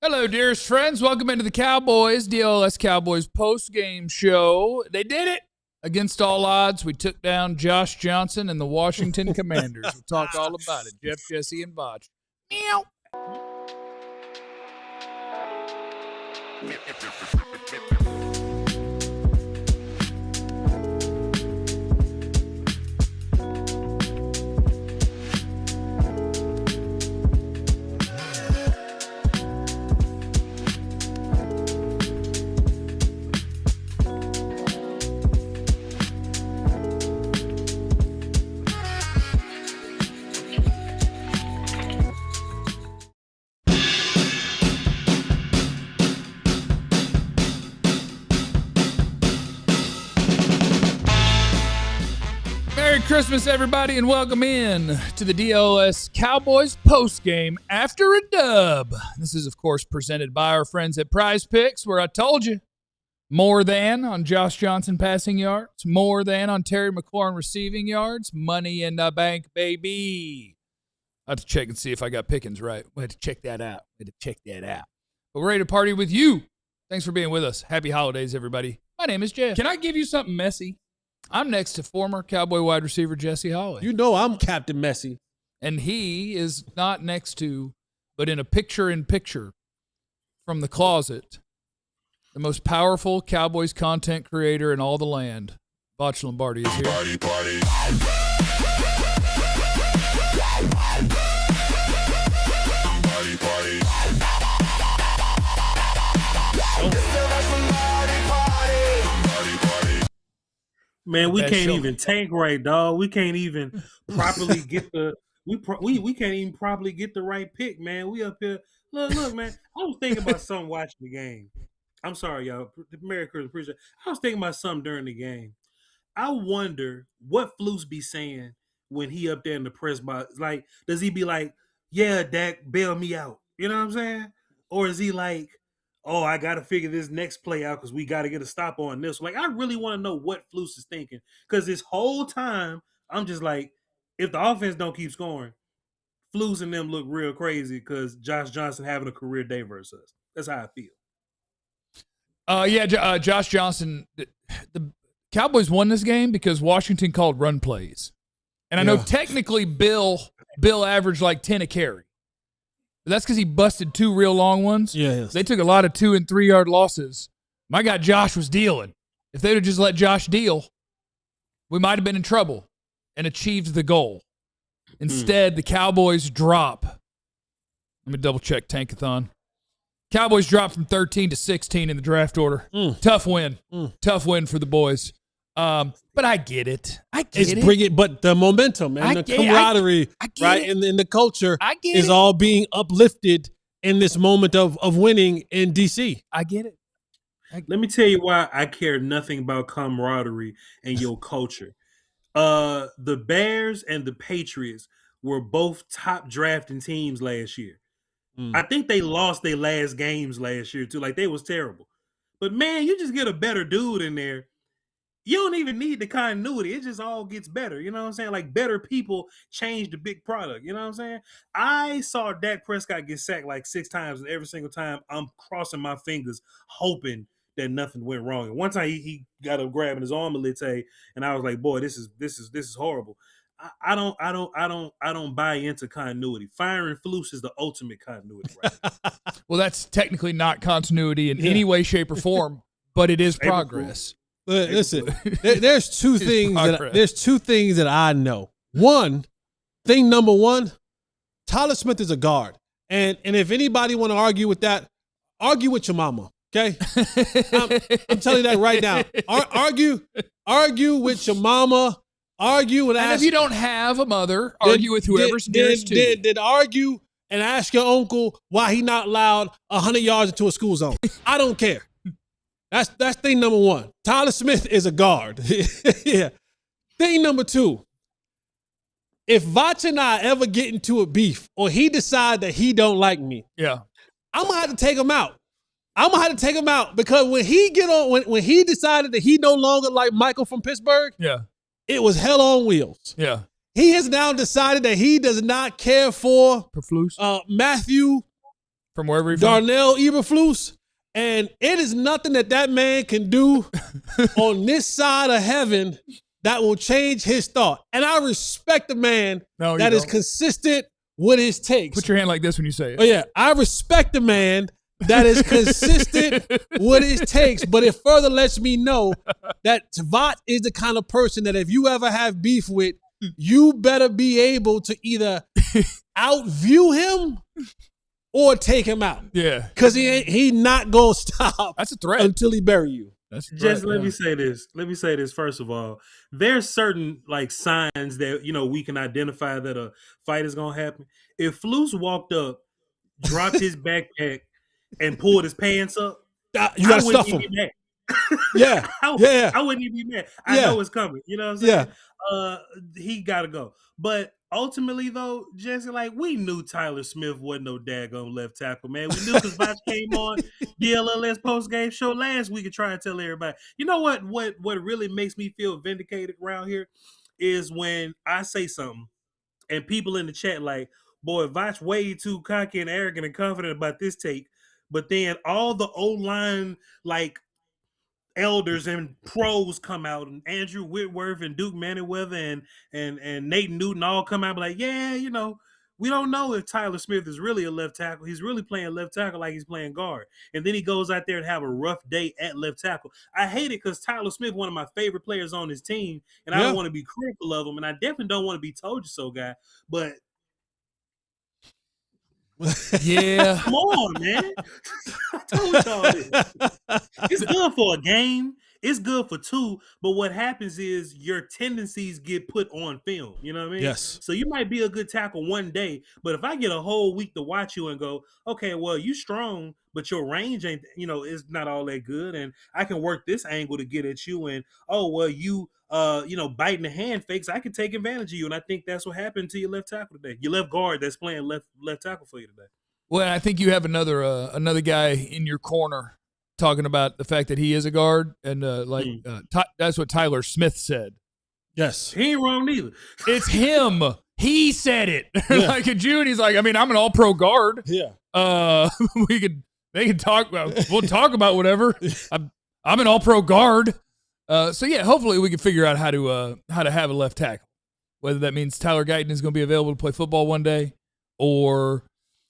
Hello, dearest friends. Welcome into the Cowboys, DLLS Cowboys post-game show. They did it. Against all odds, we took down Josh Johnson and the Washington Commanders. We'll talk all about it. Jeff, Jesse, and Botch. Meow. Merry Christmas, everybody, and welcome in to the DLLS Cowboys postgame after a dub. This is, of course, presented by our friends at Prize Picks, where I told you more than on Josh Johnson passing yards, more than on Terry McLaurin receiving yards, money in the bank, baby. I have to check and see if I got Pickens right. We had to check that out. But we're ready to party with you. Thanks for being with us. Happy holidays, everybody. My name is Jeff. Can I give you something messy? I'm next to former Cowboy wide receiver Jesse Holly. You know I'm Captain Messy. And he is not next to, but in a picture-in-picture from the closet, the most powerful Cowboys content creator in all the land. Botch Lombardi is here. Party, party. Party, party. Man, we can't even tank right, dog. We can't even properly get the we can't even properly get the right pick, man. We up here. Look, man. I was thinking about something watching the game. I'm sorry, y'all. Merry Christmas, appreciate it. I was thinking about something during the game. I wonder what Flus be saying when he up there in the press box. Like, does he be like, "Yeah, Dak, bail me out"? You know what I'm saying? Or is he like, "Oh, I got to figure this next play out because we got to get a stop on this"? Like, I really want to know what Flus is thinking, because this whole time I'm just like, if the offense don't keep scoring, Flus and them look real crazy because Josh Johnson having a career day versus us. That's how I feel. Josh Johnson. The Cowboys won this game because Washington called run plays, and I know technically Bill averaged like 10 a carry. But that's because he busted 2 real long ones. Yes. They took a lot of 2 and 3 yard losses. My guy Josh was dealing. If they'd have just let Josh deal, we might have been in trouble and achieved the goal. Instead, the Cowboys drop. Let me double check Tankathon. Cowboys dropped from 13 to 16 in the draft order. Tough win. Tough win for the boys. But I get it. But the momentum and the camaraderie, right, and the culture is all being uplifted in this moment of winning in D.C. I get it. Let me tell you why I care nothing about camaraderie and your culture. The Bears and the Patriots were both top drafting teams last year. I think they lost their last games last year too. Like, they was terrible. But man, you just get a better dude in there. You don't even need the continuity. It just all gets better. You know what I'm saying? Like, better people change the big product. You know what I'm saying? I saw Dak Prescott get sacked like 6 times, and every single time I'm crossing my fingers, hoping that nothing went wrong. And one time he got up grabbing his arm a little, and I was like, boy, this is horrible. I don't buy into continuity. Firing Flus is the ultimate continuity, right? Well, that's technically not continuity in any way, shape, or form, but it is progress. Listen, there's two things. There's 2 things that I know. Number one, Tyler Smith is a guard, and if anybody want to argue with that, argue with your mama. Okay, I'm telling you that right now. Argue with your mama. Argue and ask. If you don't have a mother, argue with whoever's nearest to you. Then argue and ask your uncle why he not allowed 100 yards into a school zone. I don't care. That's thing number one. Tyler Smith is a guard. Yeah. Thing number 2. If Vach and I ever get into a beef or he decide that he don't like me, I'm gonna have to take him out. Because when he decided that he no longer liked Michael from Pittsburgh, it was hell on wheels. Yeah. He has now decided that he does not care for Perflus. Matthew from wherever he's from. Darnell Eberflus, and it is nothing that man can do on this side of heaven that will change his thought. And I respect the man that is consistent with his takes. Put your hand like this when you say it. Oh, yeah. I respect the man that is consistent with his takes, but it further lets me know that Vach is the kind of person that if you ever have beef with, you better be able to either outview him or take him out. Yeah. Because he not going to stop. That's a threat. Until he bury you. That's a threat. Just let me say this. Let me say this first of all. There's certain like signs that, you know, we can identify that a fight is going to happen. If Flus walked up, dropped his backpack, and pulled his pants up, you got to stuff him. Yeah. I wouldn't even be mad. I know it's coming. You know what I'm saying? Yeah. He got to go. But ultimately, though, Jesse, like, we knew Tyler Smith wasn't no daggone left tackle, man. We knew because Vach came on DLLS postgame show last week and tried to tell everybody. You know what really makes me feel vindicated around here is when I say something and people in the chat like, boy, Vach way too cocky and arrogant and confident about this take. But then all the O-line, like, elders and pros come out, and Andrew Whitworth and Duke Manyweather and Nate Newton all come out and be like, yeah, you know, we don't know if Tyler Smith is really a left tackle. He's really playing left tackle like he's playing guard. And then he goes out there and have a rough day at left tackle. I hate it because Tyler Smith, one of my favorite players on his team, and I don't want to be critical of him, and I definitely don't want to be told you so guy, but yeah. Come on, man. I told y'all this. It's good for a game. It's good for two. But what happens is your tendencies get put on film. You know what I mean? Yes. So you might be a good tackle one day, but if I get a whole week to watch you and go, okay, well, you strong, but your range ain't, you know, is not all that good. And I can work this angle to get at you. And, oh, well, you biting the hand fakes, I can take advantage of you. And I think that's what happened to your left tackle today. Your left guard that's playing left tackle for you today. Well, I think you have another guy in your corner talking about the fact that he is a guard, and that's what Tyler Smith said. Yes. He ain't wrong neither. It's him. He said it. Like a Jew, and he's like, I mean, I'm an all-pro guard. Yeah. They can talk about, we'll talk about whatever. I'm an all-pro guard. So yeah, hopefully we can figure out how to have a left tackle. Whether that means Tyler Guyton is going to be available to play football one day, or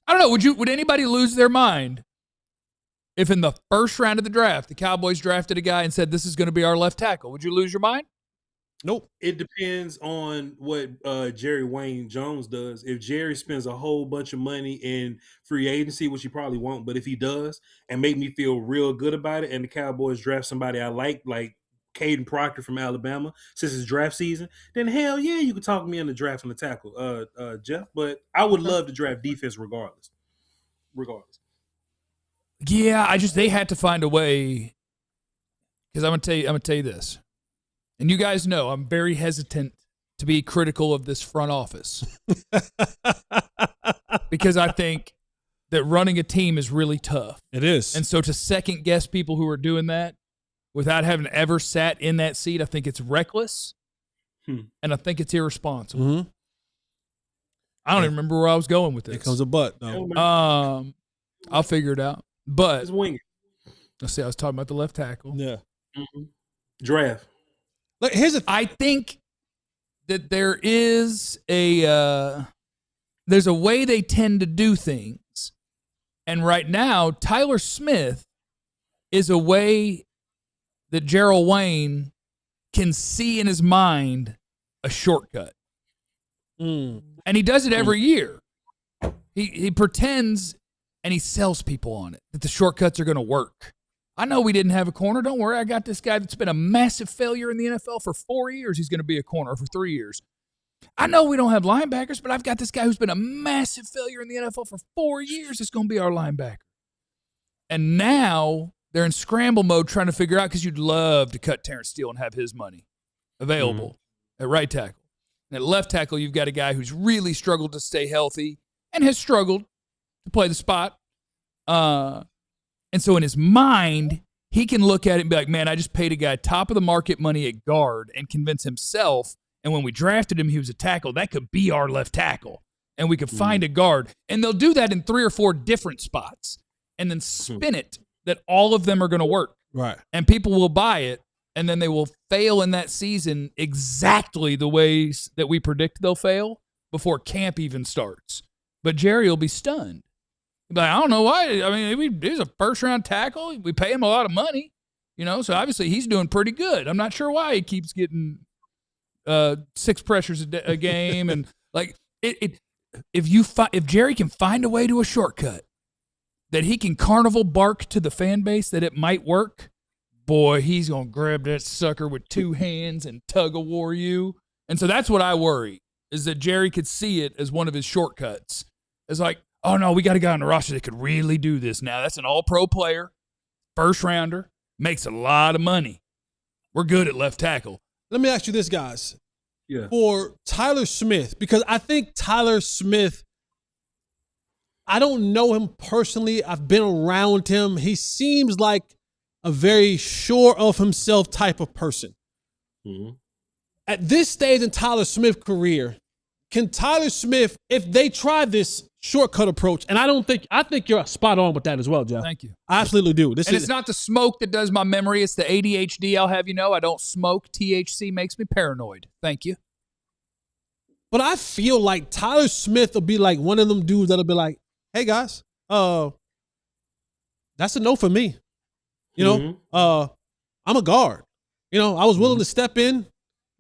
I don't know. Would anybody lose their mind if in the first round of the draft the Cowboys drafted a guy and said this is going to be our left tackle? Would you lose your mind? Nope. It depends on what Jerry Wayne Jones does. If Jerry spends a whole bunch of money in free agency, which he probably won't, but if he does and make me feel real good about it, and the Cowboys draft somebody I like Caden Proctor from Alabama, since it's draft season, then hell yeah, you can talk me into drafting the tackle, Jeff. But I would love to draft defense regardless. Yeah, they had to find a way, because I'm gonna tell you this, and you guys know I'm very hesitant to be critical of this front office because I think that running a team is really tough. It is, and so to second guess people who are doing that without having ever sat in that seat, I think it's reckless, and I think it's irresponsible. Mm-hmm. I don't even remember where I was going with this. Here comes a but, though. I'll figure it out. But let's wing it. Let's see. I was talking about the left tackle. Yeah. Mm-hmm. Draft. Look, I think that there is there's a way they tend to do things, and right now Tyler Smith is a way that Gerald Wayne can see in his mind a shortcut. And he does it every year. He pretends and he sells people on it, that the shortcuts are going to work. I know we didn't have a corner. Don't worry. I got this guy that's been a massive failure in the NFL for 4 years. He's going to be a corner for 3 years. I know we don't have linebackers, but I've got this guy who's been a massive failure in the NFL for 4 years. It's going to be our linebacker. And now they're in scramble mode trying to figure out, because you'd love to cut Terrence Steele and have his money available at right tackle. And at left tackle, you've got a guy who's really struggled to stay healthy and has struggled to play the spot. And so in his mind, he can look at it and be like, man, I just paid a guy top of the market money at guard and convince himself. And when we drafted him, he was a tackle. That could be our left tackle. and we could find a guard. And they'll do that in 3 or 4 different spots and then spin it that all of them are going to work. Right. And people will buy it, and then they will fail in that season exactly the ways that we predict they'll fail before camp even starts. But Jerry will be stunned. He'll be like, I don't know why. I mean, he's a first-round tackle. We pay him a lot of money, so obviously he's doing pretty good. I'm not sure why he keeps getting 6 pressures a game. And, like, if Jerry can find a way to a shortcut that he can carnival bark to the fan base that it might work, boy, he's going to grab that sucker with 2 hands and tug-of-war you. And so that's what I worry, is that Jerry could see it as one of his shortcuts. It's like, oh, no, we got a guy on the roster that could really do this now. That's an all-pro player, first-rounder, makes a lot of money. We're good at left tackle. Let me ask you this, guys. Yeah. For Tyler Smith, because I think Tyler Smith, I don't know him personally. I've been around him. He seems like a very sure of himself type of person. Mm-hmm. At this stage in Tyler Smith's career, can Tyler Smith, if they try this shortcut approach, and I think you're spot on with that as well, Jeff. Thank you. I absolutely do. It's not the smoke that does my memory. It's the ADHD. I'll have you know I don't smoke. THC makes me paranoid. Thank you. But I feel like Tyler Smith will be like one of them dudes that'll be like, hey, guys, that's a no for me. I'm a guard. I was willing to step in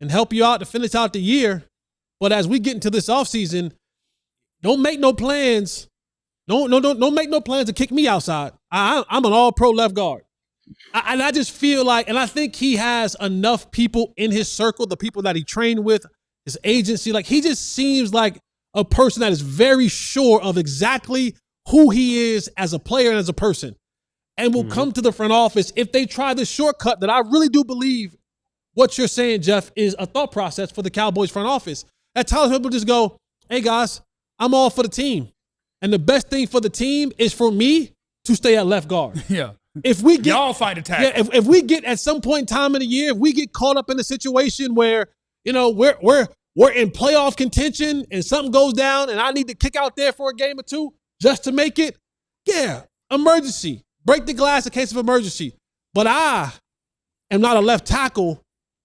and help you out to finish out the year. But as we get into this offseason, don't make no plans. Don't make no plans to kick me outside. I'm an all-pro left guard. And I just feel like, and I think he has enough people in his circle, the people that he trained with, his agency, like he just seems like a person that is very sure of exactly who he is as a player and as a person, and will come to the front office if they try this shortcut that I really do believe what you're saying, Jeff, is a thought process for the Cowboys front office. That Tyler Smith will just go, hey, guys, I'm all for the team. And the best thing for the team is for me to stay at left guard. Yeah. If we get y'all find a tackle. Yeah, if we get at some point in time in the year, if we get caught up in a situation where, we're in playoff contention and something goes down and I need to kick out there for a game or two just to make it, yeah, emergency. Break the glass in case of emergency. But I am not a left tackle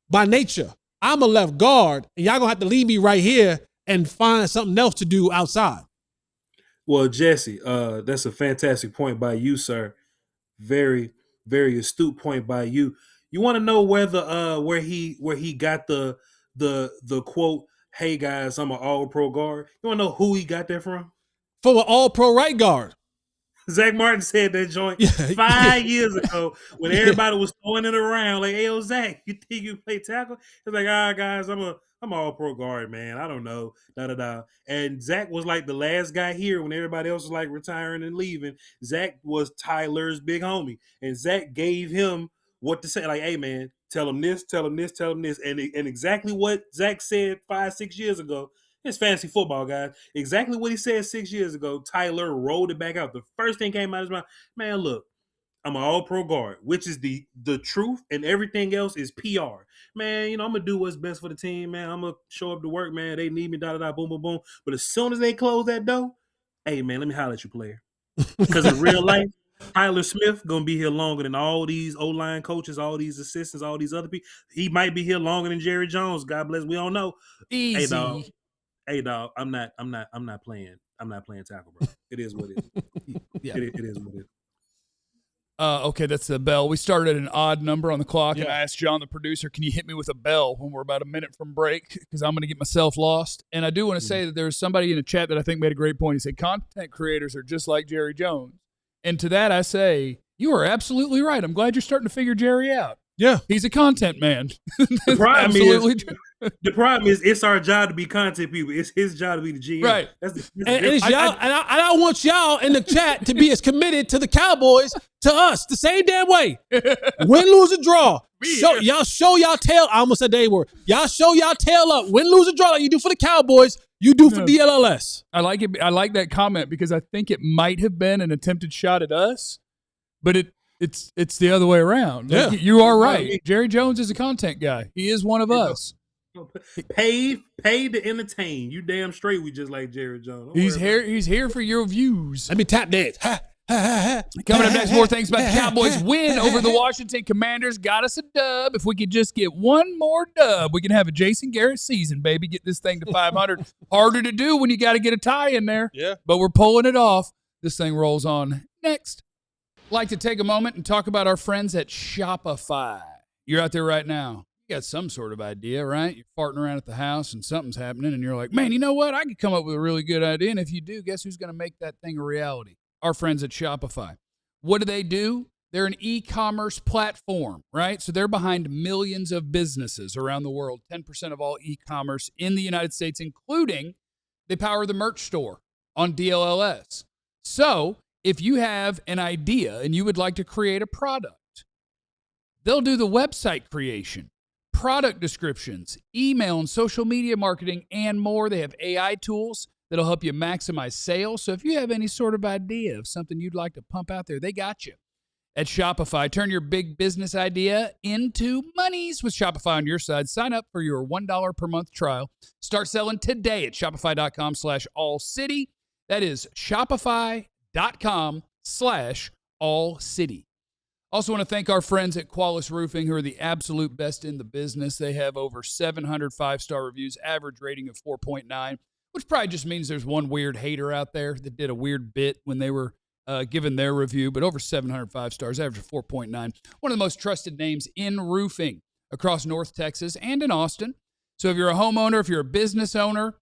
by nature. I'm a left guard, and y'all going to have to leave me right here and find something else to do outside. Well, Jesse, that's a fantastic point by you, sir. Very, very astute point by you. You want to know whether where he got the quote, hey guys, I'm an all-pro guard? You want to know who he got that from? From an all-pro right guard. Zach Martin said that joint 5 years ago when everybody was throwing it around like, hey, yo, Zach, you think you play tackle? It's like, guys, I'm all-pro guard, man. I don't know, da-da-da. And Zach was like the last guy here when everybody else was like retiring and leaving. Zach was Tyler's big homie. And Zach gave him what to say. Like, hey, man, tell him this, tell him this, tell him this. And exactly what Zach said 5-6 years ago. It's fantasy football, guys. Exactly what he said 6 years ago. Tyler rolled it back out. The first thing came out of his mouth, man, look, I'm an all-pro guard, which is the truth, and everything else is PR. Man, I'm going to do what's best for the team, man. I'm going to show up to work, man. They need me, da-da-da, boom, boom, boom. But as soon as they close that door, hey, man, let me holler at you, player. Because in real life, Tyler Smith going to be here longer than all these O-line coaches, all these assistants, all these other people. He might be here longer than Jerry Jones. God bless. We don't know. Easy. Hey, dog, I'm not playing tackle, bro. It is what it is. Yeah. It is what it is. Okay, that's the bell. We started at an odd number on the clock, and Yeah. I asked John, the producer, can you hit me with a bell when we're about a minute from break? Because I'm going to get myself lost. And I do want to say that there's somebody in the chat that I think made a great point. He said, content creators are just like Jerry Jones. And to that I say, you are absolutely right. I'm glad you're starting to figure Jerry out. Yeah. He's a content man. The problem Absolutely is, true. the problem is, it's our job to be content people. It's his job to be the GM. Right. And it's y'all, and I want y'all in the chat to be as committed to the Cowboys to us the same damn way. Win, lose, or draw. Show y'all tail. I almost said the A word. Y'all show y'all tail up. Win, lose, or draw like you do for the Cowboys. You do for DLLS. I like it. I like that comment because I think it might have been an attempted shot at us, but it's the other way around. Like, Yeah. you are right. Jerry Jones is a content guy. He is one of us. Paid to entertain. You damn straight. We just like Jerry Jones. He's here for your views. Let me tap dance. Coming up next, more things about the Cowboys' win over the Washington Commanders. Got us a dub. If we could just get one more dub, we can have a Jason Garrett season, baby. Get this thing to 500. Harder to do when you got to get a tie in there. Yeah. But we're pulling it off. This thing rolls on next. Like to take a moment and talk about our friends at Shopify. You're out there right now. You got some sort of idea, right? You're farting around at the house and something's happening and you're like, man, you know what? I could come up with a really good idea. And if you do, guess who's going to make that thing a reality? Our friends at Shopify. What do? They're an e-commerce platform, right? So they're behind millions of businesses around the world, 10% of all e-commerce in the United States, including they power the merch store on DLLS. So if you have an idea and you would like to create a product, they'll do the website creation, product descriptions, email and social media marketing, and more. They have AI tools that'll help you maximize sales. So if you have any sort of idea of something you'd like to pump out there, they got you. At Shopify, turn your big business idea into monies with Shopify on your side. Sign up for your $1 per month trial. Start selling today at shopify.com/allcity. That is shopify.com/allcity. Also want to thank our friends at Qualys Roofing, who are the absolute best in the business. They have over 700 5-star reviews, average rating of 4.9, which probably just means there's one weird hater out there that did a weird bit when they were given their review, but over 700 5-stars, average of 4.9. One of the most trusted names in roofing across North Texas and in Austin. So if you're a homeowner, if you're a business owner,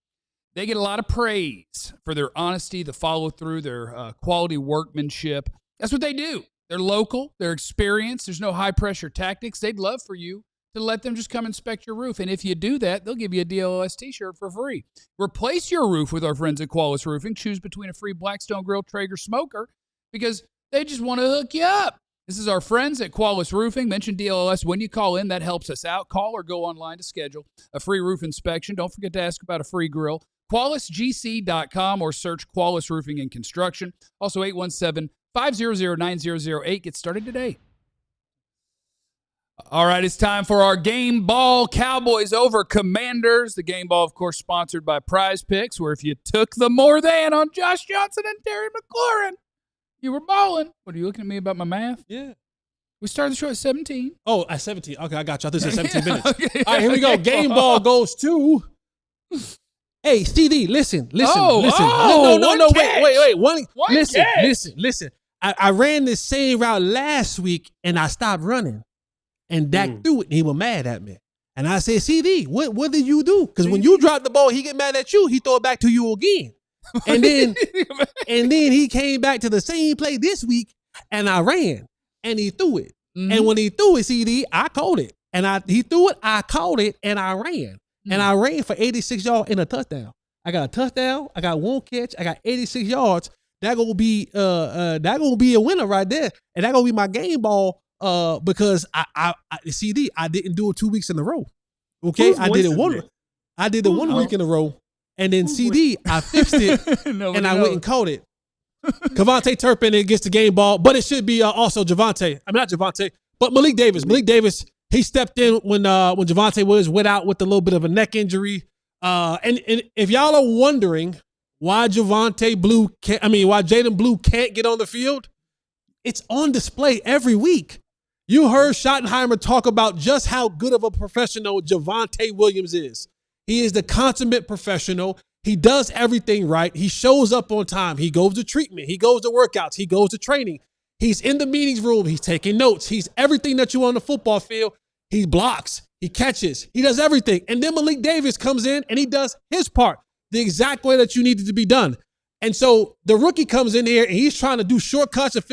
they get a lot of praise for their honesty, the follow-through, their quality workmanship. That's what they do. They're local. They're experienced. There's no high-pressure tactics. They'd love for you to let them just come inspect your roof. And if you do that, they'll give you a DLLS t-shirt for free. Replace your roof with our friends at Qualys Roofing. Choose between a free Blackstone Grill Traeger smoker because they just want to hook you up. This is our friends at Qualys Roofing. Mention DLLS when you call in. That helps us out. Call or go online to schedule a free roof inspection. Don't forget to ask about a free grill. QualisGC.com or search Qualys Roofing and Construction. Also 817-500-9008. Get started today. All right, it's time for our game ball. Cowboys over Commanders. The game ball, of course, sponsored by Prize Picks, where if you took the more than on Josh Johnson and Terry McLaurin, you were balling. What, are you looking at me about my math? Yeah. We started the show at 17. Oh, at 17. Okay, I got you. I thought you said 17 minutes. Okay. All right, here we go. Game ball goes to... Hey, CD, listen. No, wait. Listen. I ran this same route last week, and I stopped running. And Dak threw it, and he was mad at me. And I said, CD, what did you do? Because when you drop the ball, he get mad at you. He throw it back to you again. And then he came back to the same play this week, and I ran, and he threw it. Mm-hmm. And when he threw it, CD, I caught it. And he threw it, I caught it, and I ran. Mm-hmm. And I ran for 86 yards and a touchdown. I got a touchdown. I got one catch. I got 86 yards. That gonna be a winner right there. And that gonna be my game ball. Because I CD, I didn't do it 2 weeks in a row. Okay, I did it one week in a row, and then CD, I fixed it, and I went and caught it. Javante Turpin gets the game ball, but it should be also Javante. I mean, not Javante, but Malik Davis. Malik Davis, he stepped in when Javante Williams went out with a little bit of a neck injury. And if y'all are wondering why Jaden Blue can't get on the field, it's on display every week. You heard Schottenheimer talk about just how good of a professional Javante Williams is. He is the consummate professional. He does everything right. He shows up on time. He goes to treatment. He goes to workouts. He goes to training. He's in the meetings room. He's taking notes. He's everything that you want on the football field. He blocks. He catches. He does everything. And then Malik Davis comes in and he does his part the exact way that you needed to be done. And so the rookie comes in here and he's trying to do shortcuts and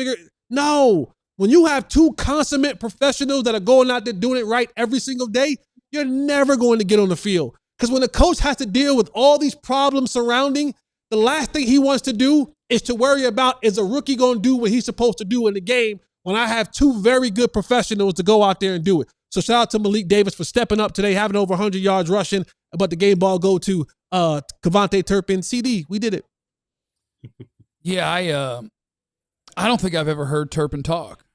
no. When you have two consummate professionals that are going out there doing it right every single day, you're never going to get on the field. Because when the coach has to deal with all these problems surrounding, the last thing he wants to do is to worry about, is a rookie going to do what he's supposed to do in the game when I have two very good professionals to go out there and do it. So shout out to Malik Davis for stepping up today, having over 100 yards rushing, but the game ball go to Javante Turpin. CD, we did it. Yeah, I don't think I've ever heard Turpin talk,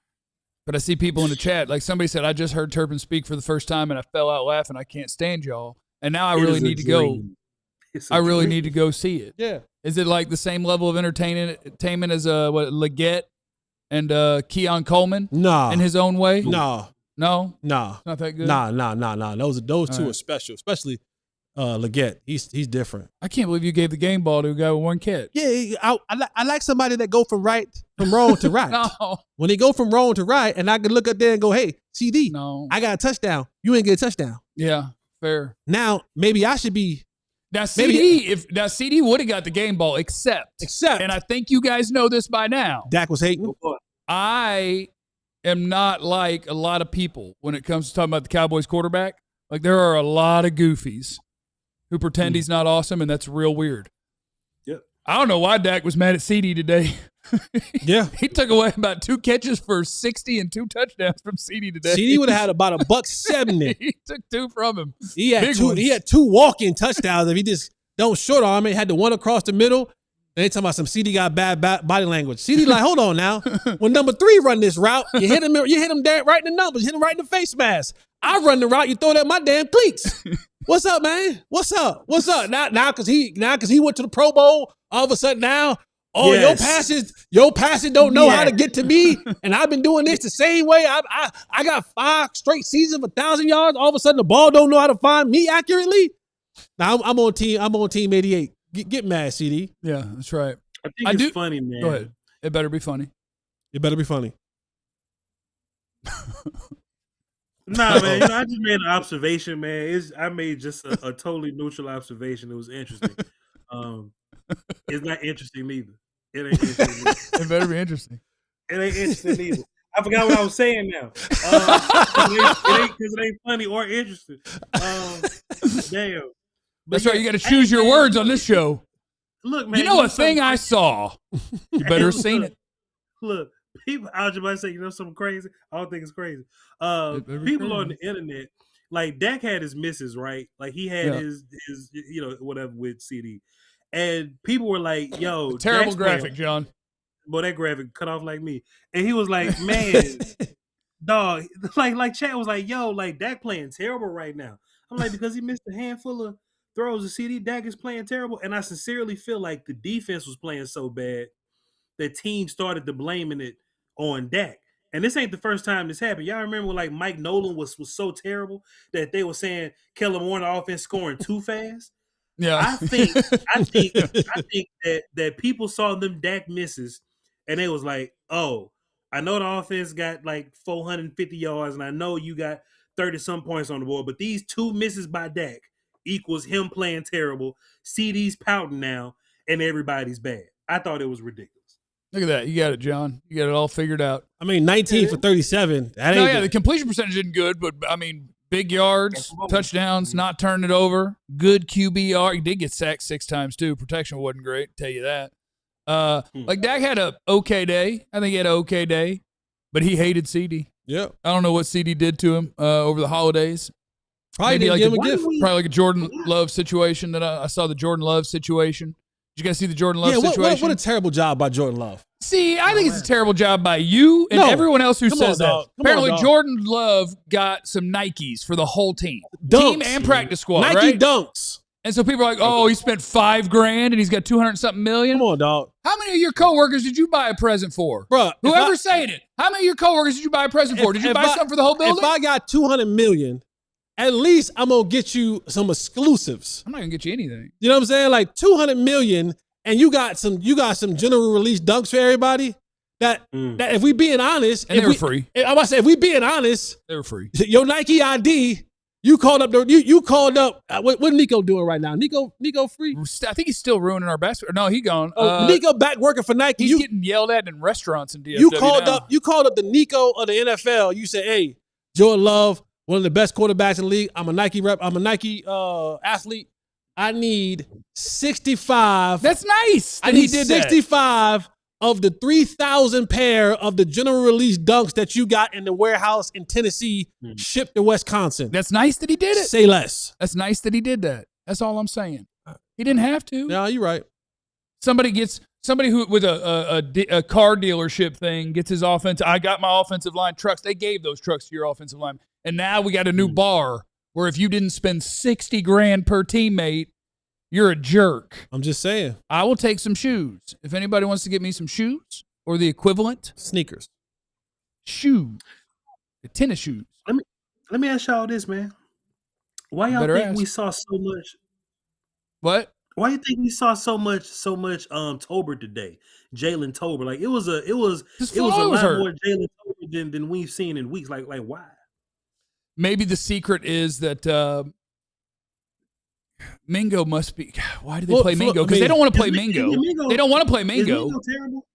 but I see people in the chat. Like somebody said, I just heard Turpin speak for the first time and I fell out laughing. I can't stand y'all. and now I It really is a need to go. dream. It's a I really dream. need to go see it. Yeah. Is it like the same level of entertainment as Leggett and Keon Coleman Nah. in his own way? Nah. No, Nah. not that good. Nah. Those two right. are special, especially Leggett. He's different. I can't believe you gave the game ball to a guy with one catch. Yeah, I like somebody that go from wrong to right. No, When they go from wrong to right, and I can look up there and go, hey, CD, no. I got a touchdown. You ain't get a touchdown. Yeah, fair. Now, maybe I should be. Now CD would have got the game ball, except, and I think you guys know this by now. Dak was hating. I am not like a lot of people when it comes to talking about the Cowboys quarterback. Like, there are a lot of goofies who pretend he's not awesome, and that's real weird. Yep. I don't know why Dak was mad at CD today. Yeah. He took away about 2 catches for 60 and 2 touchdowns from CD today. CD would have had about $170. He took 2 from him. He had Big two. ones. He had 2 walk-in touchdowns. If he just don't short arm it, had the one across the middle. They talking about some CD got bad body language. CD like, hold on now. When number 3 run this route, you hit him right in the numbers, hit him right in the face mask. I run the route, you throw that at my damn cleats. What's up, man? What's up? Now because he went to the Pro Bowl, all of a sudden now, Yes. your passes don't know how to get to me, and I've been doing this the same way. I got 5 straight seasons of 1,000 yards. All of a sudden, the ball don't know how to find me accurately. Now I'm on team 88. Get mad, CD. Yeah, that's right. I think it's funny, man. Go ahead. It better be funny. It better be funny. Nah, man. I just made an observation, man. I made just a totally neutral observation. It was interesting. It's not interesting either. It ain't interesting either. It better be interesting. It ain't interesting either. I forgot what I was saying now. It ain't funny or interesting. Damn. That's right. You got to choose your words on this show. Look, man. You know a thing I saw. You better have seen it. Look, people, I was just about to say, you know something crazy? I don't think it's crazy. People on the internet, like Dak had his misses, right? Like he had his whatever with CD. And people were like, yo. Terrible graphic, John. Boy, that graphic cut off like me. And he was like, man, dog, like Chad was like, yo, like Dak playing terrible right now. I'm like, because he missed a handful of throws to CD, Dak is playing terrible. And I sincerely feel like the defense was playing so bad that teams started to blaming it on Dak. And this ain't the first time this happened. Y'all remember when like Mike Nolan was so terrible that they were saying Kellen Moore the offense scoring too fast? Yeah. I think that people saw them Dak misses and they was like, oh, I know the offense got like 450 yards and I know you got 30-some points on the board, but these 2 misses by Dak equals him playing terrible, CD's pouting now, and everybody's bad. I thought it was ridiculous. Look at that. You got it, John. You got it all figured out. I mean, 19 for 37. That ain't good. The completion percentage isn't good, but I mean, big yards, touchdowns, not turning it over, good QBR. He did get sacked 6 times too. Protection wasn't great, tell you that. Like Dak had a okay day. I think he had an okay day, but he hated CD. Yep. I don't know what CD did to him over the holidays. Probably Maybe didn't give him a gift. Probably like a Jordan Love situation that I saw the Jordan Love situation. Did you guys see the Jordan Love situation? What a terrible job by Jordan Love. See, I think it's a terrible job by you and everyone else who says that. Apparently, Jordan Love got some Nikes for the whole team. Dunks. Team and practice squad, Nike right? dunks. And so people are like, oh, he spent $5,000 and he's got 200-something million. Come on, dog. How many of your coworkers did you buy a present for? Bruh, Whoever's saying it. How many of your coworkers did you buy a present for? Did you buy something for the whole building? If I got $200 million, at least I'm going to get you some exclusives. I'm not going to get you anything. You know what I'm saying? Like $200 million and you got some general release dunks for everybody. That if we being honest, and they were free. I'm about to say, if we being honest, they were free. Your Nike ID, you called up what Nico doing right now? Nico free? I think he's still ruining our basketball. No, he gone. Nico back working for Nike. He's getting yelled at in restaurants in DFW. You called up the Nico of the NFL. You said, hey, Jordan Love, one of the best quarterbacks in the league. I'm a Nike rep. I'm a Nike athlete. I need 65. That's nice. I need 65 of the 3,000 pair of the general release dunks that you got in the warehouse in Tennessee shipped to Wisconsin. That's nice that he did it. Say less. That's nice that he did that. That's all I'm saying. He didn't have to. No, you're right. Somebody who with a car dealership thing gets his offense. I got my offensive line trucks. They gave those trucks to your offensive line. And now we got a new bar where if you didn't spend $60,000 per teammate, you're a jerk. I'm just saying. I will take some shoes. If anybody wants to get me some shoes or the equivalent. Sneakers. Shoes. The tennis shoes. Let me ask y'all this, man. Why y'all think we saw so much? What? Why you think we saw so much Tolbert today? Jalen Tolbert. Like it was a lot more Jalen Tolbert than we've seen in weeks. Like why? Maybe the secret is that Mingo must be. Why do they play Mingo? Because they don't want to play Mingo. They don't want to play Mingo. Is Mingo terrible?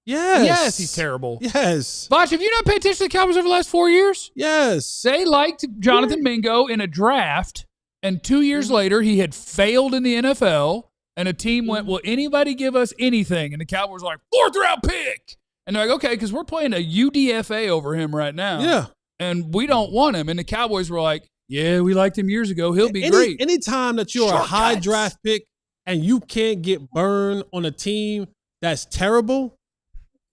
Yes. Yes, he's terrible. Yes. Voch, have you not paid attention to the Cowboys over the last 4 years? Yes. They liked Jonathan Mingo in a draft, and 2 years later, he had failed in the NFL, and a team went, will anybody give us anything? And the Cowboys were like, 4th round pick. And they're like, okay, because we're playing a UDFA over him right now. Yeah. And we don't want him. And the Cowboys were like, yeah, we liked him years ago. He'll be great. Anytime that you're a high draft pick and you can't get burned on a team that's terrible,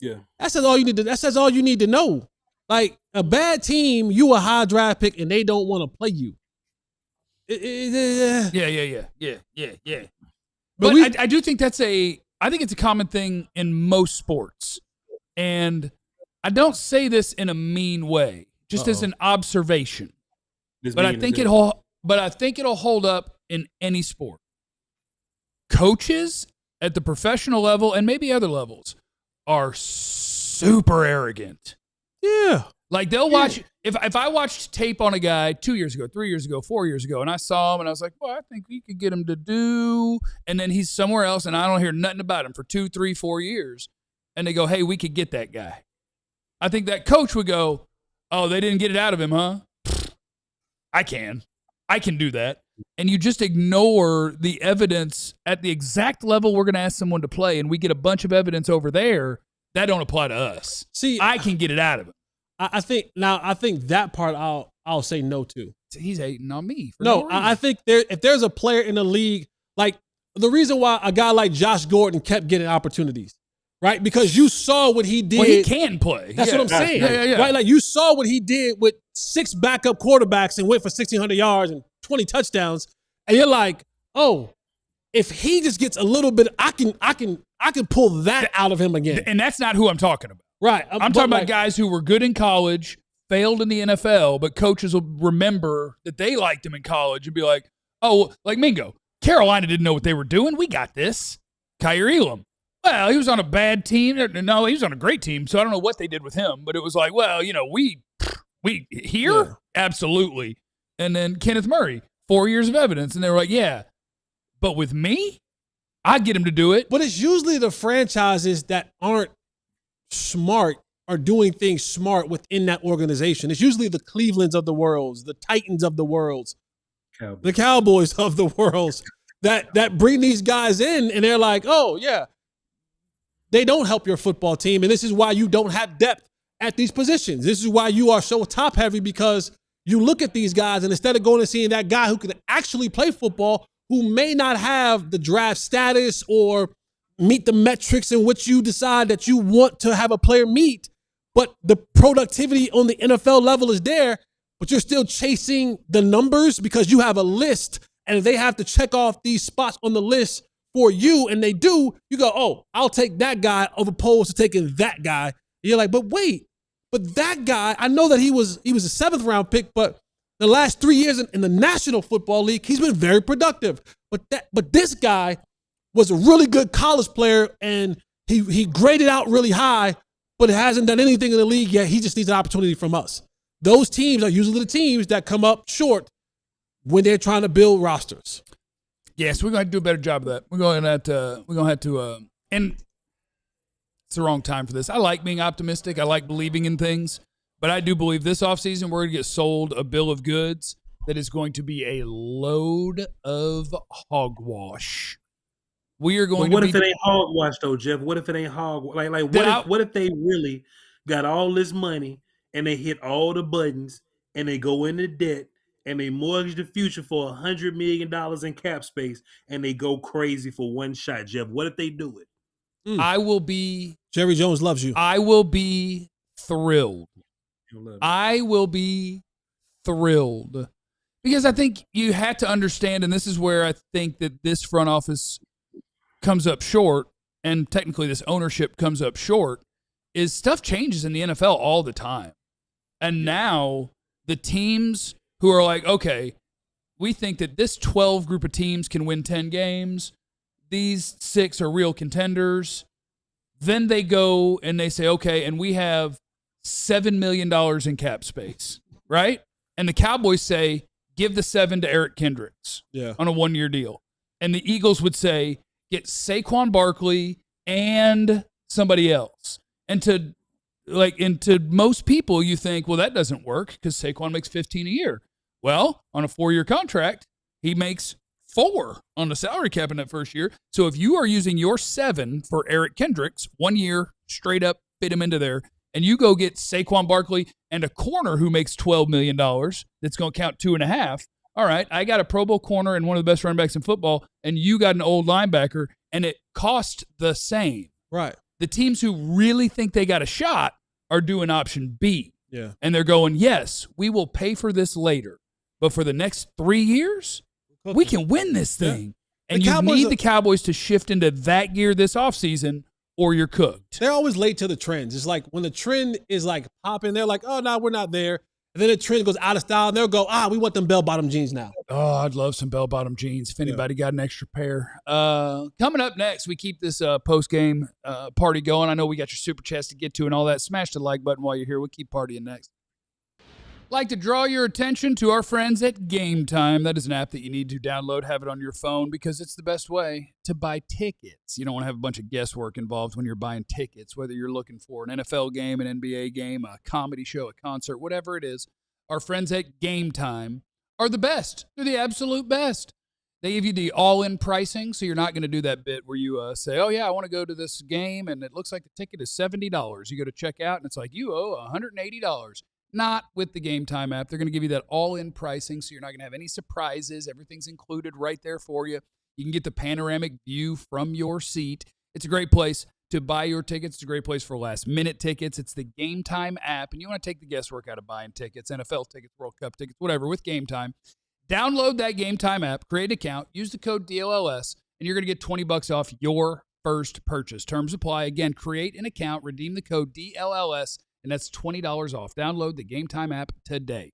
yeah, that says all you need to know. Like a bad team, you a high draft pick and they don't want to play you. Yeah. But I do think I think it's a common thing in most sports. And I don't say this in a mean way, just as an observation. But I think it'll hold up in any sport. Coaches at the professional level and maybe other levels are super arrogant. Yeah. Like they'll watch if I watched tape on a guy 2 years ago, 3 years ago, 4 years ago, and I saw him and I was like, well, I think we could get him to do, and then he's somewhere else and I don't hear nothing about him for 2, 3, 4 years. And they go, hey, we could get that guy. I think that coach would go, oh, they didn't get it out of him, huh? I can do that. And you just ignore the evidence at the exact level we're going to ask someone to play, and we get a bunch of evidence over there that don't apply to us. See, I can get it out of him. I think that part I'll say no to. He's hating on me. I think if there's a player in the league, like the reason why a guy like Josh Gordon kept getting opportunities, right? Because you saw what he did. Well, he can play. That's what I'm saying. Yeah. Right? Like you saw what he did with 6 backup quarterbacks and went for 1,600 yards and 20 touchdowns. And you're like, oh, if he just gets a little bit, I can pull that out of him again. And that's not who I'm talking about. Right. I'm talking about guys who were good in college, failed in the NFL, but coaches will remember that they liked him in college and be like, oh, like Mingo. Carolina didn't know what they were doing. We got this. Kyer Elam. Well, he was on a bad team. No, he was on a great team, so I don't know what they did with him. But it was like, well, we here? Yeah. Absolutely. And then Kenneth Murray, 4 years of evidence. And they were like, yeah, but with me, I'd get him to do it. But it's usually the franchises that aren't smart are doing things smart within that organization. It's usually the Clevelands of the world, the Titans of the world, the Cowboys of the world that bring these guys in, and they're like, oh, yeah, they don't help your football team, and this is why you don't have depth at these positions. This is why you are so top-heavy, because you look at these guys, and instead of going and seeing that guy who could actually play football, who may not have the draft status or meet the metrics in which you decide that you want to have a player meet, but the productivity on the NFL level is there, but you're still chasing the numbers because you have a list, and if they have to check off these spots on the list for you, and they do, you go, oh, I'll take that guy as opposed to taking that guy. And you're like, but wait, but that guy, I know that he was a 7th round pick, but the last 3 years in the National Football League, he's been very productive. But this guy was a really good college player, and he graded out really high, but hasn't done anything in the league yet. He just needs an opportunity from us. Those teams are usually the teams that come up short when they're trying to build rosters. Yes, we're going to have to do a better job of that. We're going to have to, and it's the wrong time for this. I like being optimistic. I like believing in things, but I do believe this offseason we're going to get sold a bill of goods that is going to be a load of hogwash. We are going. But what if it ain't hogwash though, Jeff? What if it ain't hogwash? What if they really got all this money and they hit all the buttons and they go into debt and they mortgage the future for $100 million in cap space and they go crazy for one shot, Jeff? What if they do it? I will be. Jerry Jones loves you. I will be thrilled. I will be thrilled Because I think you have to understand, and this is where I think that this front office comes up short, and technically this ownership comes up short, is stuff changes in the NFL all the time. And now the teams who are like, okay, we think that this 12 group of teams can win 10 games. These 6 are real contenders. Then they go and they say, okay, and we have $7 million in cap space, right? And the Cowboys say, give the 7 to Eric Kendricks on a 1-year deal. And the Eagles would say, get Saquon Barkley and somebody else. And to most people, you think, well, that doesn't work because Saquon makes $15 a year. Well, on a 4-year contract, he makes $4 on the salary cap in that first year. So if you are using your 7 for Eric Kendricks, 1 year, straight up, fit him into there, and you go get Saquon Barkley and a corner who makes $12 million, that's going to count 2.5. All right, I got a Pro Bowl corner and one of the best running backs in football, and you got an old linebacker, and it cost the same. Right. The teams who really think they got a shot are doing option B. Yeah. And they're going, yes, we will pay for this later, but for the next 3 years, we can win this thing. Yeah. And you need the Cowboys to shift into that gear this offseason, or you're cooked. They're always late to the trends. It's like when the trend is like popping, they're like, oh, no, we're not there. And then the trend goes out of style, and they'll go, we want them bell-bottom jeans now. Oh, I'd love some bell-bottom jeans if anybody got an extra pair. Coming up next, we keep this post-game party going. I know we got your super chats to get to and all that. Smash the like button while you're here. We'll keep partying next. Like to draw your attention to our friends at Game Time. That is an app that you need to download, have it on your phone, because it's the best way to buy tickets. You don't want to have a bunch of guesswork involved when you're buying tickets, whether you're looking for an NFL game, an NBA game, a comedy show, a concert, whatever it is. Our friends at Game Time are the best. They're the absolute best. They give you the all-in pricing, so you're not going to do that bit where you say, oh, yeah, I want to go to this game, and it looks like the ticket is $70. You go to check out, and it's like, you owe $180. Not with the Game Time app. They're going to give you that all-in pricing, so you're not going to have any surprises. Everything's included right there for you. You can get the panoramic view from your seat. It's a great place to buy your tickets. It's a great place for last-minute tickets. It's the Game Time app, and you want to take the guesswork out of buying tickets, NFL tickets, World Cup tickets, whatever, with Game Time. Download that Game Time app, create an account, use the code DLLS, and you're going to get $20 off your first purchase. Terms apply. Again, create an account, redeem the code DLLS, and that's $20 off. Download the Game Time app today.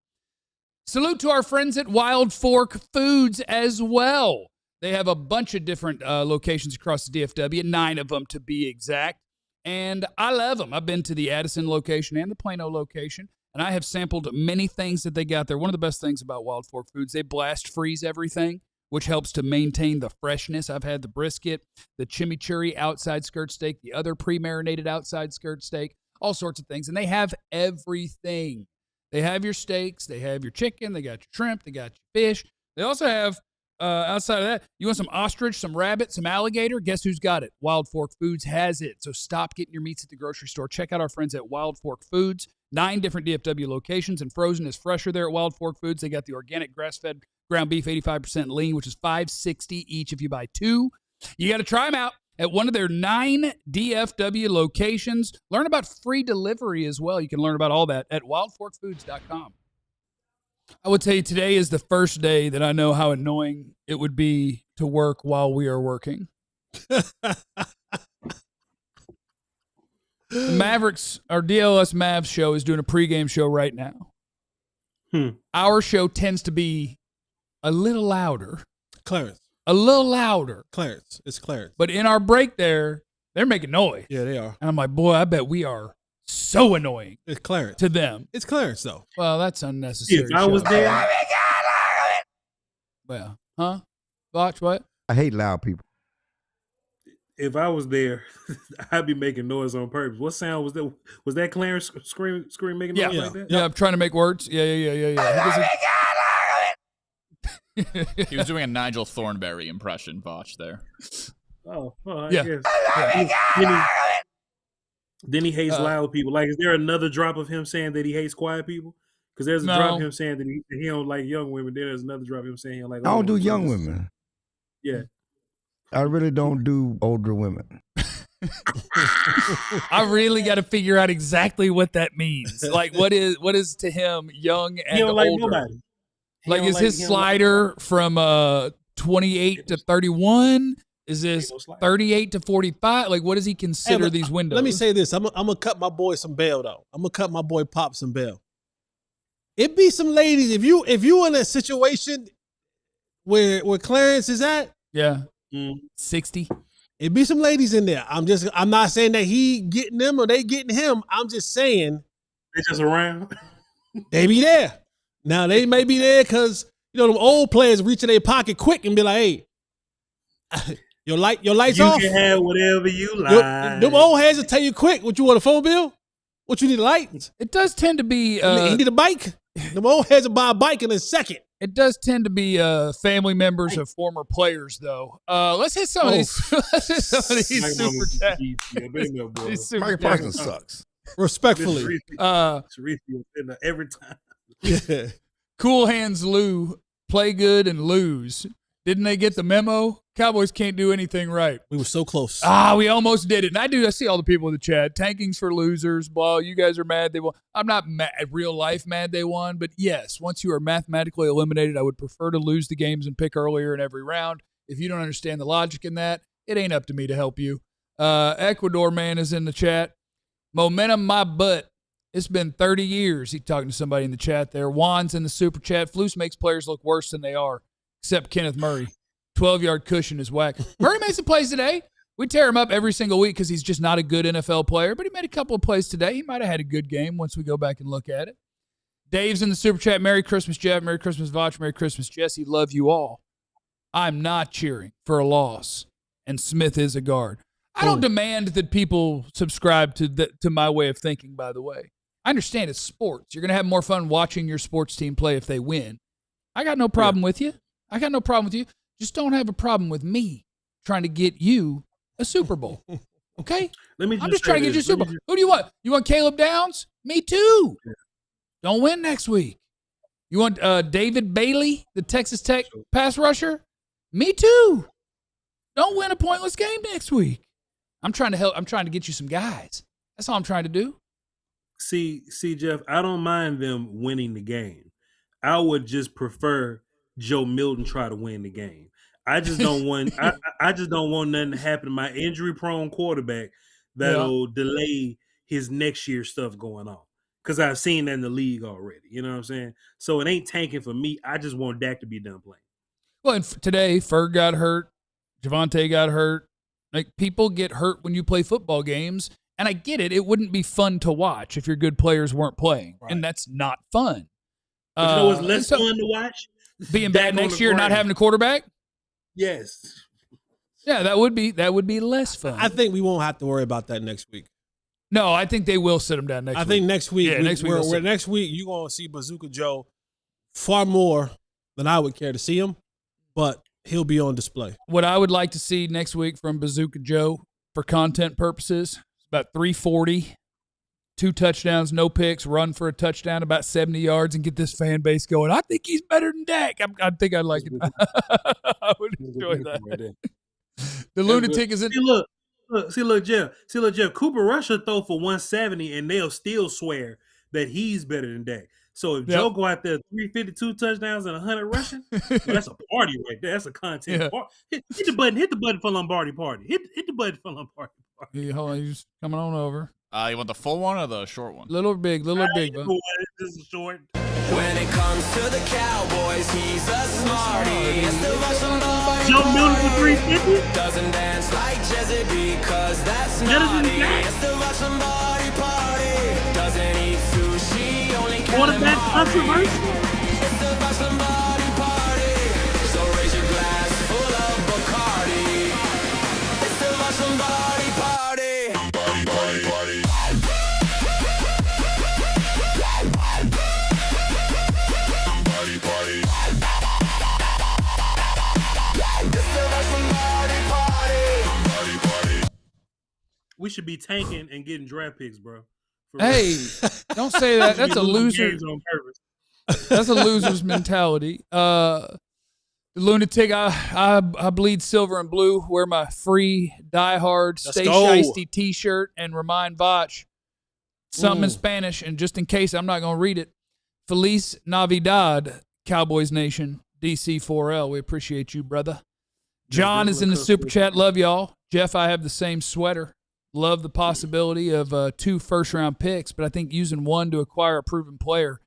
Salute to our friends at Wild Fork Foods as well. They have a bunch of different locations across the DFW, 9 of them to be exact, and I love them. I've been to the Addison location and the Plano location, and I have sampled many things that they got there. One of the best things about Wild Fork Foods, they blast freeze everything, which helps to maintain the freshness. I've had the brisket, the chimichurri outside skirt steak, the other pre-marinated outside skirt steak, all sorts of things. And they have everything. They have your steaks. They have your chicken. They got your shrimp. They got your fish. They also have, outside of that, you want some ostrich, some rabbit, some alligator? Guess who's got it? Wild Fork Foods has it. So stop getting your meats at the grocery store. Check out our friends at Wild Fork Foods. 9 different DFW locations, and frozen is fresher there at Wild Fork Foods. They got the organic grass-fed ground beef, 85% lean, which is $5.60 each if you buy 2. You got to try them out at one of their 9 DFW locations. Learn about free delivery as well. You can learn about all that at wildforkfoods.com. I would tell you today is the first day that I know how annoying it would be to work while we are working. The Mavericks, our DLS Mavs show is doing a pregame show right now. Our show tends to be a little louder. Clarence. A little louder. Clarence. It's Clarence. But in our break there, they're making noise. Yeah, they are. And I'm like, boy, I bet we are so annoying. It's Clarence. To them. It's Clarence, though. Well, that's unnecessary. If I was there. Well, huh? Watch what? I hate loud people. If I was there, I'd be making noise on purpose. What sound was that? Was that Clarence scream making noise like that? Yeah, I'm trying to make words. Yeah. He was doing a Nigel Thornberry impression, Botch, there. I guess. Then he hates loud people. Like, is there another drop of him saying that he hates quiet people? Because there's a drop of him saying that he don't like young women. Then there's another drop of him saying he don't like. I don't do young women. Yeah. I really don't do older women. I really got to figure out exactly what that means. Like, what is to him young and he don't like older? nobody. Like, is his slider from 28 to 31? Is this 38 to 45? Like, what does he consider these windows? Let me say this. I'm gonna cut my boy some bail though. I'm gonna cut my boy Pop some bail. It be some ladies, if you in a situation where Clarence is at, 60. It be some ladies in there. I'm not saying that he getting them or they getting him. I'm just saying they just around. They be there. Now they may be there because them old players reach in their pocket quick and be like, "Hey, your lights off. You can have whatever you like." Them old heads will tell you quick. What you want, a phone bill? What you need, a light? It does tend to be. You need a bike. Them old heads will buy a bike in a second. It does tend to be family members of former players, though. Let's hit some of these. Let's hit some of these super chats. Mike Parsons sucks. Respectfully. Every time. Yeah. Cool Hands Lou, play good and lose. Didn't they get the memo? Cowboys can't do anything right. We were so close. We almost did it. And I see all the people in the chat. Tanking's for losers. Blah, you guys are mad they won. I'm not real life mad they won. But yes, once you are mathematically eliminated, I would prefer to lose the games and pick earlier in every round. If you don't understand the logic in that, it ain't up to me to help you. Ecuador man is in the chat. Momentum my butt. It's been 30 years. He's talking to somebody in the chat there. Juan's in the super chat. Flus makes players look worse than they are, except Kenneth Murray. 12-yard cushion is whack. Murray made some plays today. We tear him up every single week because he's just not a good NFL player, but he made a couple of plays today. He might have had a good game once we go back and look at it. Dave's in the super chat. Merry Christmas, Jeff. Merry Christmas, Voch. Merry Christmas, Jesse. Love you all. I'm not cheering for a loss, and Smith is a guard. I don't demand that people subscribe to my way of thinking, by the way. I understand it's sports. You're going to have more fun watching your sports team play if they win. I got no problem with you. Just don't have a problem with me trying to get you a Super Bowl. Okay? I'm just trying to get you a Super Bowl. Who do you want? You want Caleb Downs? Me too. Yeah. Don't win next week. You want David Bailey, the Texas Tech pass rusher? Me too. Don't win a pointless game next week. I'm trying to help. I'm trying to get you some guys. That's all I'm trying to do. See, Jeff, I don't mind them winning the game. I would just prefer Joe Milton try to win the game. I just don't want I just don't want nothing to happen to my injury-prone quarterback that'll delay his next year stuff going on. Because I've seen that in the league already. You know what I'm saying? So it ain't tanking for me. I just want Dak to be done playing. Well, and today, Ferg got hurt. Javonte got hurt. Like, people get hurt when you play football games. And I get it. It wouldn't be fun to watch if your good players weren't playing. Right. And that's not fun. But you know what's less fun to watch? Being bad next year, not having a quarterback? Yes. Yeah, that would be less fun. I think we won't have to worry about that next week. No, I think they will sit him down next week. I think next week, next week you're going to see Bazooka Joe far more than I would care to see him, but he'll be on display. What I would like to see next week from Bazooka Joe for content purposes is about 340, 2 touchdowns, no picks, run for a touchdown, about 70 yards, and get this fan base going. I think he's better than Dak. I think I'd like it. I would enjoy that. The lunatic is in. See, look, Jeff. Cooper Rush will throw for 170, and they'll still swear that he's better than Dak. So if Joe go out there 352 touchdowns and 100 rushing, that's a party right there. That's a content party. Hit the button for Lombardi party. Hit the button for Lombardi party. Yeah, hold on, he's coming on over. You want the full one or the short one? Little big. This is short. When it comes to the Cowboys, he's a smarty. Joe Milton for 350? Doesn't dance like Jesse because that's naughty. It's the watch somebody party. Doesn't eat sushi, only quarterback controversy. It's the watch somebody party. So raise your glass full of Bacardi. It's the watch somebody party. Party. We should be tanking and getting draft picks, bro. Hey, don't say that. That's a loser. On purpose. That's a loser's mentality. The lunatic, I bleed silver and blue. Wear my free diehard Stay Shiesty t-shirt and remind Botch something in Spanish. And just in case I'm not going to read it, Feliz Navidad, Cowboys Nation, DC4L. We appreciate you, brother. John is in the super chat. Love y'all. Jeff, I have the same sweater. Love the possibility of 2 first-round picks, but I think using one to acquire a proven player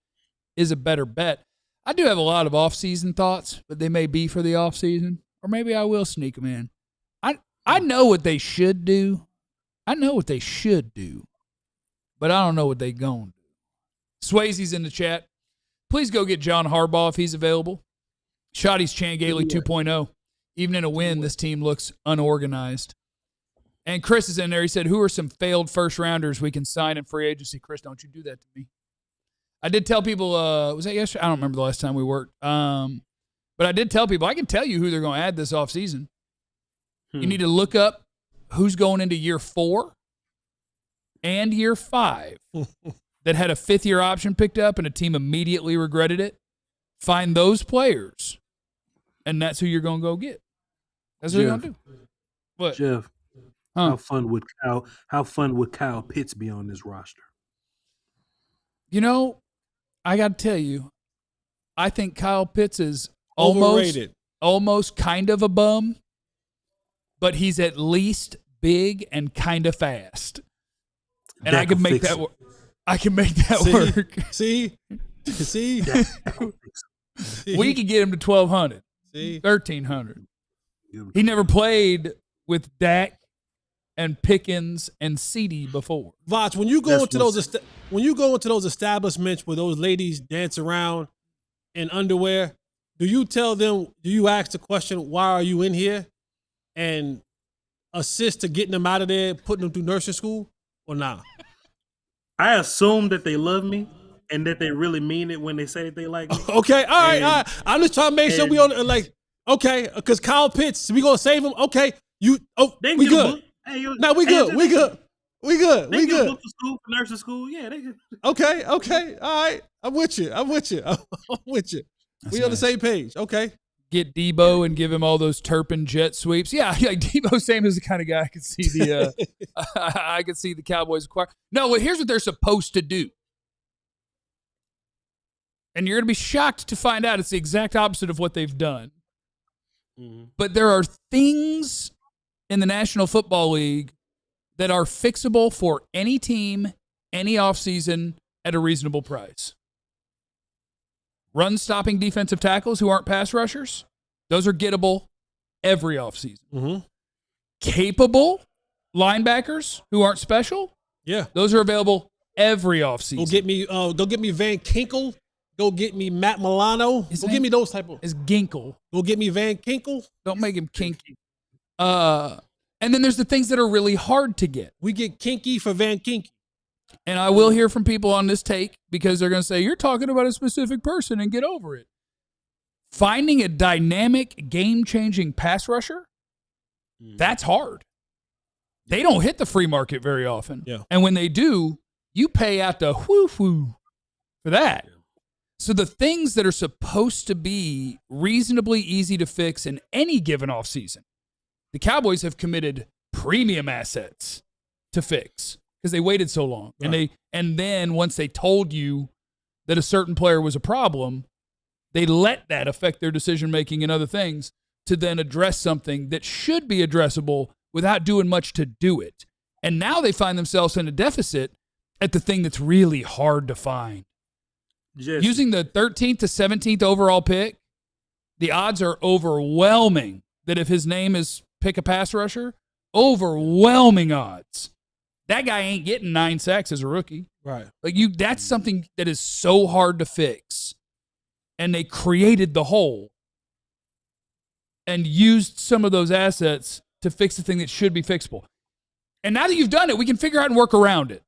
is a better bet. I do have a lot of off-season thoughts, but they may be for the off-season, or maybe I will sneak them in. I know what they should do. I know what they should do, but I don't know what they going to do. Swayze's in the chat. Please go get John Harbaugh if he's available. Shotty's Chan Gailey 2.0. Even in a win, this team looks unorganized. And Chris is in there. He said, who are some failed first-rounders we can sign in free agency? Chris, don't you do that to me. I did tell people, was that yesterday? I don't remember the last time we worked. But I did tell people, I can tell you who they're going to add this offseason. You need to look up who's going into year 4 and year 5 that had a 5th-year option picked up and a team immediately regretted it. Find those players, and that's who you're going to go get. That's what you're going to do. What? Jeff, how fun would Kyle Pitts be on this roster? You know, I got to tell you, I think Kyle Pitts is overrated. Almost kind of a bum, but he's at least big and kind of fast. And I can make that work. I can make that work. See? We could get him to 1,200, 1,300. He never played with Dak and Pickens and CD before. Voch, when you go into those establishments where those ladies dance around in underwear, do you ask the question, why are you in here? And assist to getting them out of there, putting them through nursing school, or not? I assume that they love me and that they really mean it when they say that they like me. Okay, all right. I'm just trying to make sure we on okay, because Kyle Pitts, we gonna save him. Okay, we good. Hey, we good. We good. We good. They get booked to school for nursing school. Yeah, they good. Okay. All right. I'm with you. We on the same page. Okay. Get Debo and give him all those Turpin jet sweeps. Yeah, like Debo Sam is the kind of guy I could see I could see the Cowboys acquire. No, well, here's what they're supposed to do. And you're going to be shocked to find out it's the exact opposite of what they've done. Mm-hmm. But there are things in the National Football League that are fixable for any team, any offseason at a reasonable price. Run-stopping defensive tackles who aren't pass rushers, those are gettable every offseason. Mm-hmm. Capable linebackers who aren't special, those are available every offseason. Go get me Van Kinkel. Go get me Matt Milano. Get me those type of. It's Ginkle. Go get me Van Kinkel. Don't make him kinky. And then there's the things that are really hard to get. We get kinky for Van Kinky. And I will hear from people on this take because they're going to say, you're talking about a specific person and get over it. Finding a dynamic, game-changing pass rusher, that's hard. They don't hit the free market very often. Yeah. And when they do, you pay out the whoo-whoo for that. Yeah. So the things that are supposed to be reasonably easy to fix in any given offseason, the Cowboys have committed premium assets to fix because they waited so long. Right. And then once they told you that a certain player was a problem, they let that affect their decision-making and other things to then address something that should be addressable without doing much to do it. And now they find themselves in a deficit at the thing that's really hard to find. Using the 13th to 17th overall pick, the odds are overwhelming that if his name is pick a pass rusher, overwhelming odds. That guy ain't getting 9 sacks as a rookie. Right. Like that's something that is so hard to fix. And they created the hole and used some of those assets to fix the thing that should be fixable. And now that you've done it, we can figure out and work around it.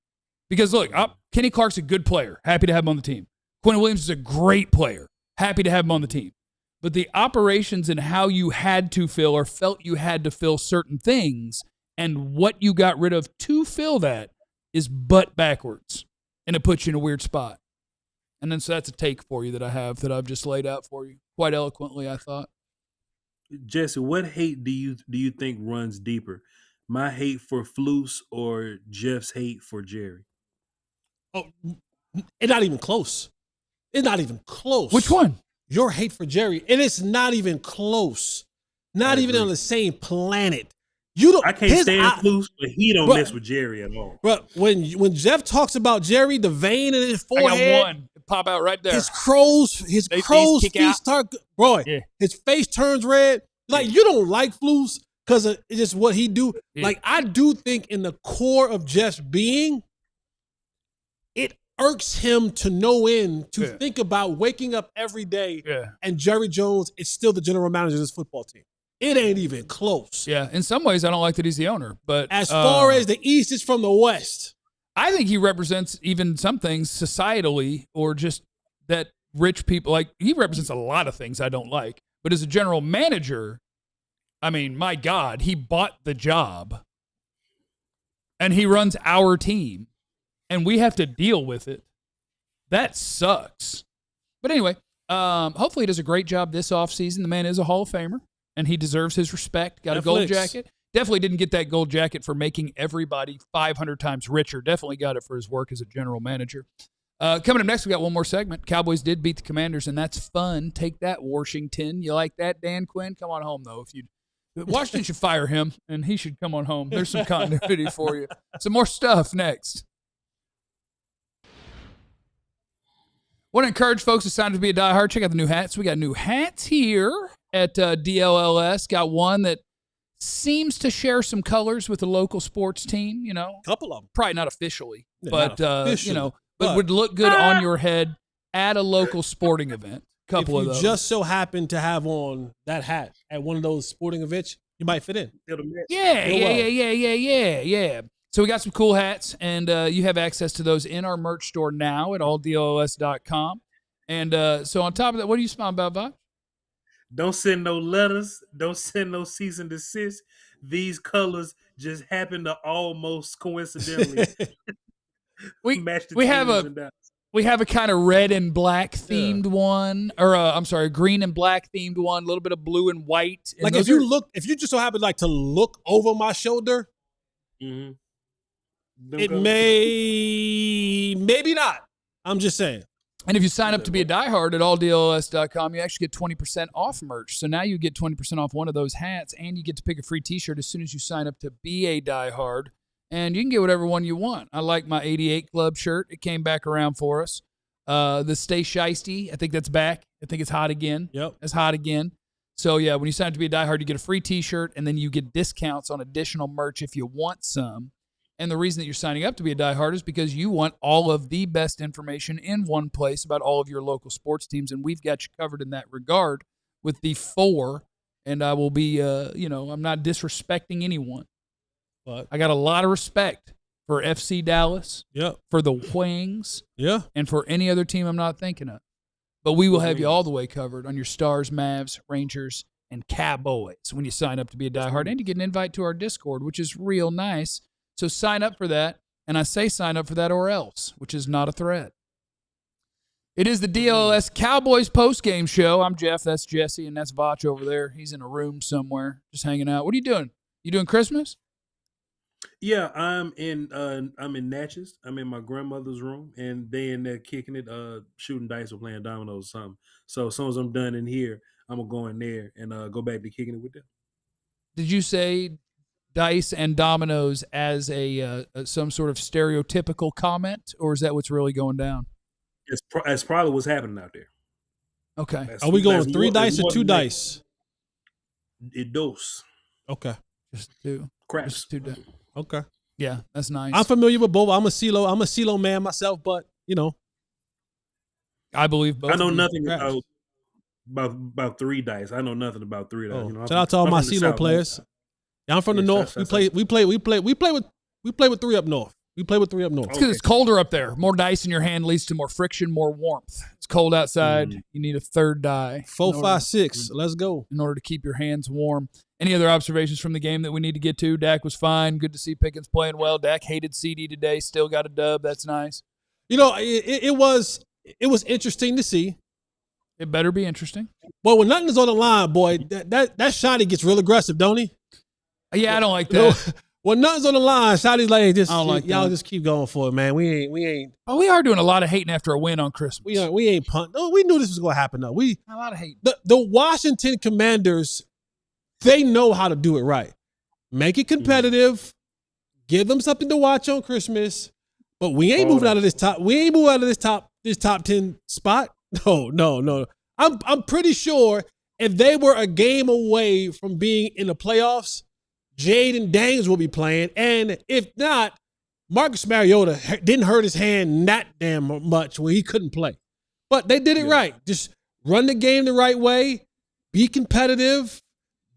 Because look, Kenny Clark's a good player. Happy to have him on the team. Quinn Williams is a great player. Happy to have him on the team. But the operations and how you had to fill or felt you had to fill certain things and what you got rid of to fill that is butt backwards. And it puts you in a weird spot. And then so that's a take for you that I have that I've just laid out for you quite eloquently, I thought. Jesse, what hate do you think runs deeper? My hate for Flus or Jeff's hate for Jerry? Oh, it's not even close. It's not even close. Which one? your hate for Jerry, and it's not even close. Not even on the same planet. You don't. I can't stand Flus, but he don't mess with Jerry at all. But when Jeff talks about Jerry, the vein in his forehead, I got one. Pop out right there. His crow's feet start. Bro, his face turns red. Like you don't like Flus because it's just what he do. Yeah. Like I do think in the core of Jeff's being, it irks him to no end to think about waking up every day and Jerry Jones is still the general manager of this football team. It ain't even close. Yeah, in some ways, I don't like that he's the owner. But as far as the East is from the West, I think he represents even some things societally or just that rich people. Like, he represents a lot of things I don't like. But as a general manager, I mean, my God, he bought the job. And he runs our team. And we have to deal with it. That sucks. But anyway, hopefully he does a great job this offseason. The man is a Hall of Famer. And he deserves his respect. Got a gold jacket. Definitely didn't get that gold jacket for making everybody 500 times richer. Definitely got it for his work as a general manager. Coming up next, we got one more segment. Cowboys did beat the Commanders, and that's fun. Take that, Washington. You like that, Dan Quinn? Come on home, though. Washington should fire him, and he should come on home. There's some continuity for you. Some more stuff next. Want to encourage folks to sign up to be a diehard. Check out the new hats. We got new hats here at DLLS. Got one that seems to share some colors with the local sports team, you know. A couple of them. Probably not officially, but you know, but would look good on your head at a local sporting event. Couple of those. If you just so happen to have on that hat at one of those sporting events, you might fit in. Yeah. So we got some cool hats, and you have access to those in our merch store now at alldlls.com. And so on top of that, what are you smiling about, Bob? Don't send no letters. Don't send no cease and desist. These colors just happen to almost coincidentally match the we have a kind of red and black themed one, or I'm sorry, green and black themed one, a little bit of blue and white. And like if you just so happen like to look over my shoulder, it maybe not. I'm just saying. And if you sign up to be a diehard at alldlls.com, you actually get 20% off merch. So now you get 20% off one of those hats, and you get to pick a free t-shirt as soon as you sign up to be a diehard. And you can get whatever one you want. I like my 88 Club shirt. It came back around for us. The Stay Shiesty, I think that's back. I think it's hot again. Yep. It's hot again. So, yeah, when you sign up to be a diehard, you get a free t-shirt, and then you get discounts on additional merch if you want some. And the reason that you're signing up to be a diehard is because you want all of the best information in one place about all of your local sports teams, and we've got you covered in that regard with the 4. And I will be, I'm not disrespecting anyone, but I got a lot of respect for FC Dallas, for the Wings, and for any other team I'm not thinking of. But we will have you all the way covered on your Stars, Mavs, Rangers, and Cowboys when you sign up to be a diehard, and you get an invite to our Discord, which is real nice. So sign up for that, and I say sign up for that or else, which is not a threat. It is the DLLS Cowboys postgame show. I'm Jeff, that's Jesse, and that's Vach over there. He's in a room somewhere just hanging out. What are you doing? You doing Christmas? Yeah, I'm in Natchez. I'm in my grandmother's room, and they in there kicking it, shooting dice or playing dominoes or something. So as soon as I'm done in here, I'm going to go in there and go back to kicking it with them. Did you say dice and dominoes as a some sort of stereotypical comment, or is that what's really going down? That's probably what's happening out there. Okay. Are we going 3 dice or 2 dice? It does. Okay. Just 2. Craps. Just 2 dice. Okay. Yeah, that's nice. I'm familiar with both. I'm a CeeLo man myself, but I believe both. I know nothing about 3 dice. I know nothing about 3 dice. Shout out to all my CeeLo players. Yeah, I'm from the north. We play with 3 up north. We play with 3 up north. It's because it's colder up there. More dice in your hand leads to more friction, more warmth. It's cold outside. You need a 3rd die. 4, 5, 6. Let's go. In order to keep your hands warm. Any other observations from the game that we need to get to? Dak was fine. Good to see Pickens playing well. Dak hated CD today. Still got a dub. That's nice. It was interesting to see. It better be interesting. Boy, when nothing is on the line, boy, that shotty gets real aggressive, don't he? Yeah, I don't like that. When nothing's on the line, Shotty's like, hey, y'all that. just keep going for it, man. We ain't. Oh, we are doing a lot of hating after a win on Christmas. We ain't punt. No, we knew this was going to happen, though. A lot of hate. The Washington Commanders, they know how to do it right. Make it competitive. Give them something to watch on Christmas. But we ain't moving out of this top. We ain't moving out of this top 10 spot. No. I'm pretty sure if they were a game away from being in the playoffs, Jaden Daniels will be playing. And if not, Marcus Mariota didn't hurt his hand that damn much where he couldn't play. But they did it right. Just run the game the right way, be competitive,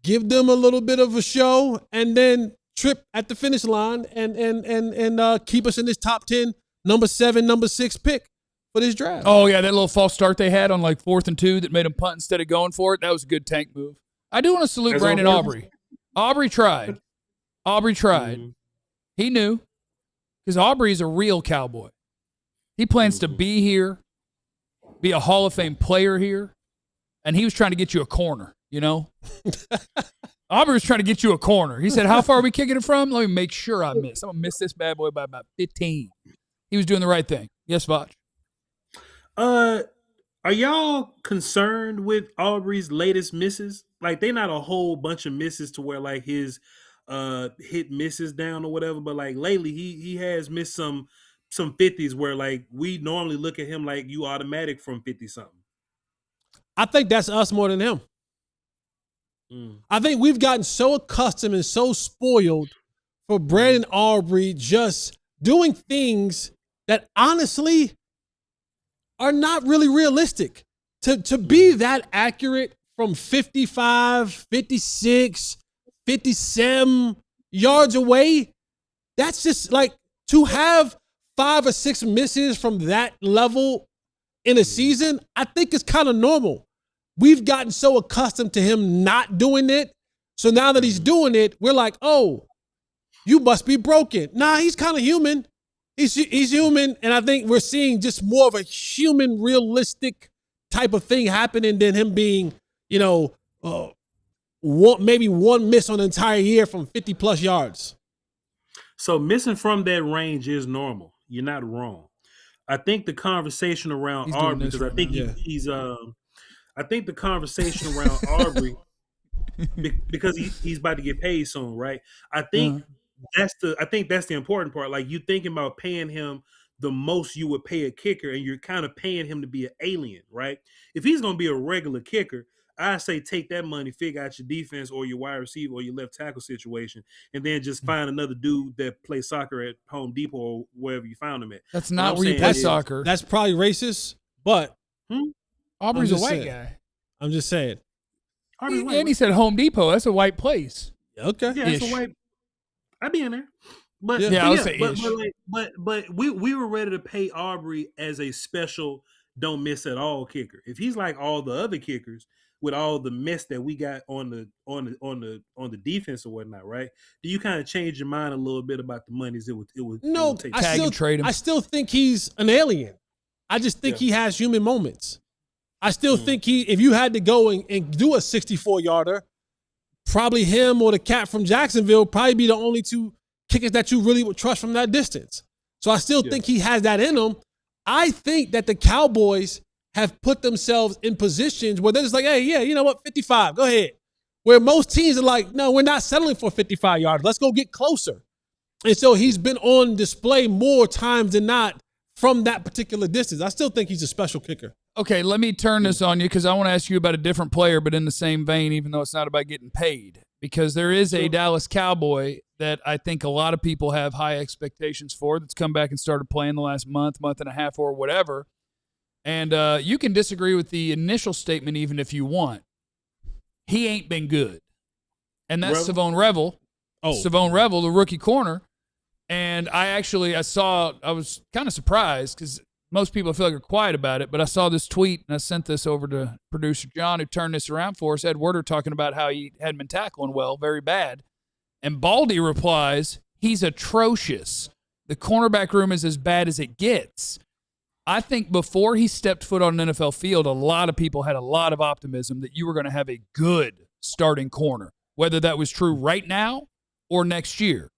give them a little bit of a show, and then trip at the finish line and keep us in this top 10, number 7, number 6 pick for this draft. Oh, yeah, that little false start they had on like 4th and 2 that made them punt instead of going for it. That was a good tank move. I do want to salute Brandon Aubrey. Aubrey tried. Mm-hmm. He knew because Aubrey's a real Cowboy. He plans to be here, be a Hall of Fame player here, and he was trying to get you a corner, you know? Aubrey was trying to get you a corner. He said, how far are we kicking it from? Let me make sure I miss. I'm going to miss this bad boy by about 15. He was doing the right thing. Yes, Voch? Are y'all concerned with Aubrey's latest misses? Like, they not a whole bunch of misses to where, like, his hit misses down or whatever, but, like, lately he has missed some 50s where, like, we normally look at him like you automatic from 50-something. I think that's us more than him. I think we've gotten so accustomed and so spoiled for Brandon Aubrey just doing things that honestly are not really realistic. To be that accurate from 55, 56, 57 yards away, that's just like to have 5 or 6 misses from that level in a season, I think it's kind of normal. We've gotten so accustomed to him not doing it. So now that he's doing it, we're like, oh, you must be broken. Nah, he's kind of human. He's human. And I think we're seeing just more of a human, realistic type of thing happening than him being, maybe one miss on the entire year from 50 plus yards. So missing from that range is normal. You're not wrong. I think the conversation around Aubrey, because I think I think the conversation around Aubrey, because he's about to get paid soon, right? I think that's the important part. Like, you thinking about paying him the most you would pay a kicker, and you're kind of paying him to be an alien, right? If he's going to be a regular kicker, I say take that money, figure out your defense or your wide receiver or your left tackle situation, and then just find another dude that plays soccer at Home Depot or wherever you found him at. That's not where you play soccer. That's probably racist, but Aubrey's a white guy. I'm just saying. And he said Home Depot. That's a white place. Okay. Yeah, it's a white. I'd be in there. But but we were ready to pay Aubrey as a special don't miss at all kicker. If he's like all the other kickers with all the mess that we got on the defense or whatnot, right? Do you kind of change your mind a little bit about the monies it would take? Tag and trade him. I still think he's an alien. I just think he has human moments. I still think if you had to go and do a 64-yarder, probably him or the cat from Jacksonville probably be the only two kickers that you really would trust from that distance. So I still think he has that in him. I think that the Cowboys have put themselves in positions where they're just like, hey, yeah, you know what, 55, go ahead. Where most teams are like, no, we're not settling for 55 yards. Let's go get closer. And so he's been on display more times than not from that particular distance. I still think he's a special kicker. Okay, let me turn this on you because I want to ask you about a different player, but in the same vein, even though it's not about getting paid. Because there is a Dallas Cowboy that I think a lot of people have high expectations for that's come back and started playing the last month and a half or whatever. And you can disagree with the initial statement even if you want. He ain't been good. And that's Savone Revel. Savone Revel, the rookie corner. And I was kind of surprised because most people feel like are quiet about it, but I saw this tweet and I sent this over to producer John who turned this around for us. Ed Werder talking about how he hadn't been tackling well, very bad. And Baldy replies, he's atrocious. The cornerback room is as bad as it gets. I think before he stepped foot on an NFL field, a lot of people had a lot of optimism that you were going to have a good starting corner, whether that was true right now or next year.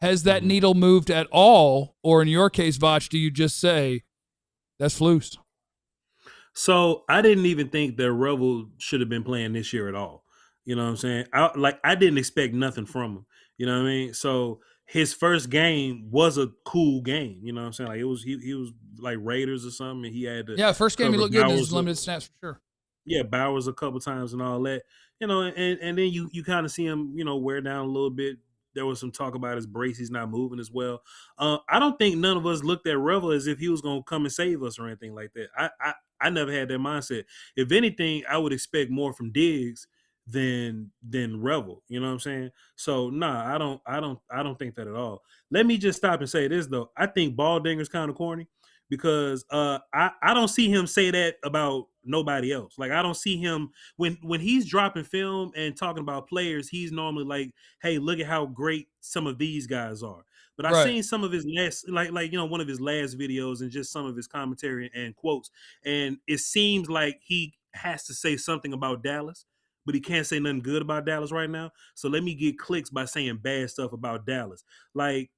Has that needle moved at all? Or in your case, Voch, do you just say, that's Flus? So I didn't even think that Revel should have been playing this year at all. You know what I'm saying? I didn't expect nothing from him. You know what I mean? So his first game was a cool game. You know what I'm saying? Like it was he was like Raiders or something, and he had to first game he looked good in his limited snaps for sure. Yeah, Bowers a couple times and all that. You know, and then you kind of see him, wear down a little bit. There was some talk about his brace. He's not moving as well. I don't think none of us looked at Revel as if he was going to come and save us or anything like that. I never had that mindset. If anything, I would expect more from Diggs than Revel. You know what I'm saying? So I don't think that at all. Let me just stop and say this though. I think Baldinger's kind of corny because I don't see him say that about nobody else. Like I don't see him when he's dropping film and talking about players, he's normally like, hey, look at how great some of these guys are. But I've seen some of his last one of his last videos and just some of his commentary and quotes, and it seems like he has to say something about Dallas, but he can't say nothing good about Dallas right now. So let me get clicks by saying bad stuff about Dallas. Like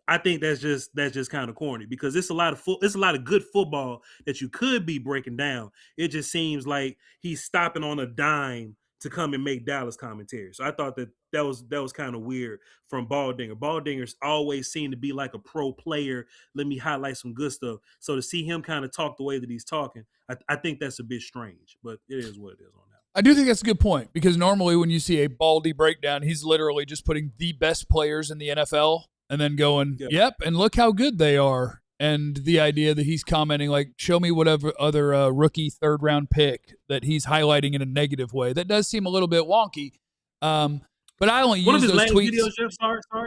I think that's just kind of corny because it's a lot of good football that you could be breaking down. It just seems like he's stopping on a dime to come and make Dallas commentary. So I thought that was kind of weird from Baldinger. Baldinger's always seemed to be like a pro player. Let me highlight some good stuff. So to see him kind of talk the way that he's talking, I think that's a bit strange, but it is what it is on that. I do think that's a good point because normally when you see a Baldy breakdown, he's literally just putting the best players in the NFL and then going, yep, and look how good they are. And the idea that he's commenting like, show me whatever other rookie third-round pick that he's highlighting in a negative way. That does seem a little bit wonky. But I only use those tweets. Videos, Jeff,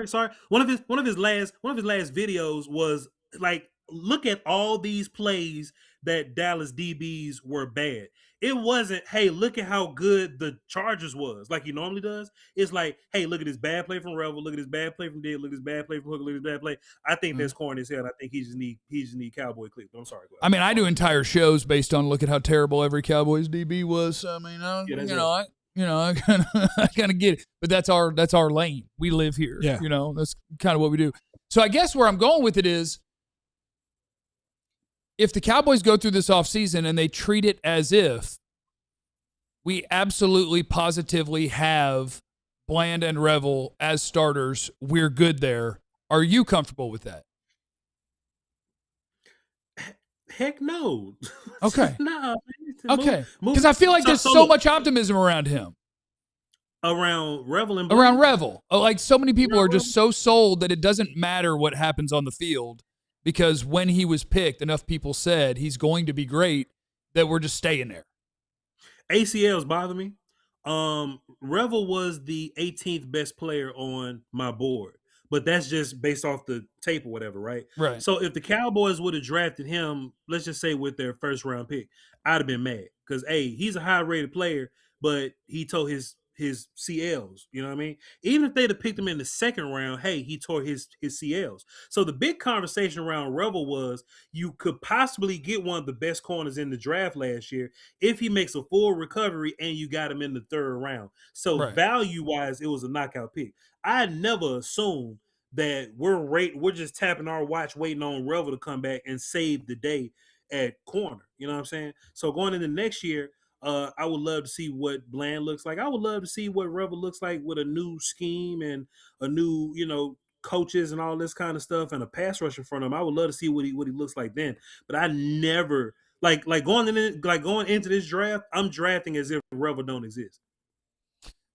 sorry. One of his last videos was like, look at all these plays that Dallas DBs were bad. It wasn't, hey, look at how good the Chargers was, like he normally does. It's like, hey, look at this bad play from Revel, look at this bad play from Dig, look at this bad play from Hooker, look at this bad play. I think that's corny as hell. I think he just need Cowboy clips. I'm sorry. I mean, I do entire shows based on look at how terrible every Cowboys DB was. I mean, I kind of get it, but that's our lane. We live here. Yeah. That's kind of what we do. So I guess where I'm going with it is, if the Cowboys go through this offseason and they treat it as if we absolutely positively have Bland and Revel as starters, we're good there. Are you comfortable with that? Heck no. Okay. No. Okay. Because I feel like there's so much optimism around him. Around Revel and Bland? Around Revel. Like so many people are just so sold that it doesn't matter what happens on the field. Because when he was picked, enough people said he's going to be great that we're just staying there. ACLs bother me. Revel was the 18th best player on my board, but that's just based off the tape or whatever, right? Right. So if the Cowboys would have drafted him, let's just say with their first round pick, I'd have been mad because, hey, he's a high rated player, but he tore his CLs, you know what I mean? Even if they'd have picked him in the second round, hey, he tore his CLs. So the big conversation around Revel was you could possibly get one of the best corners in the draft last year if he makes a full recovery and you got him in the third round. So value-wise, it was a knockout pick. I never assumed that we're just tapping our watch waiting on Revel to come back and save the day at corner. You know what I'm saying? So going into next year, I would love to see what Bland looks like. I would love to see what Revel looks like with a new scheme and a new, coaches and all this kind of stuff and a pass rush in front of him. I would love to see what he looks like then. But I never going into this draft, I'm drafting as if Revel don't exist.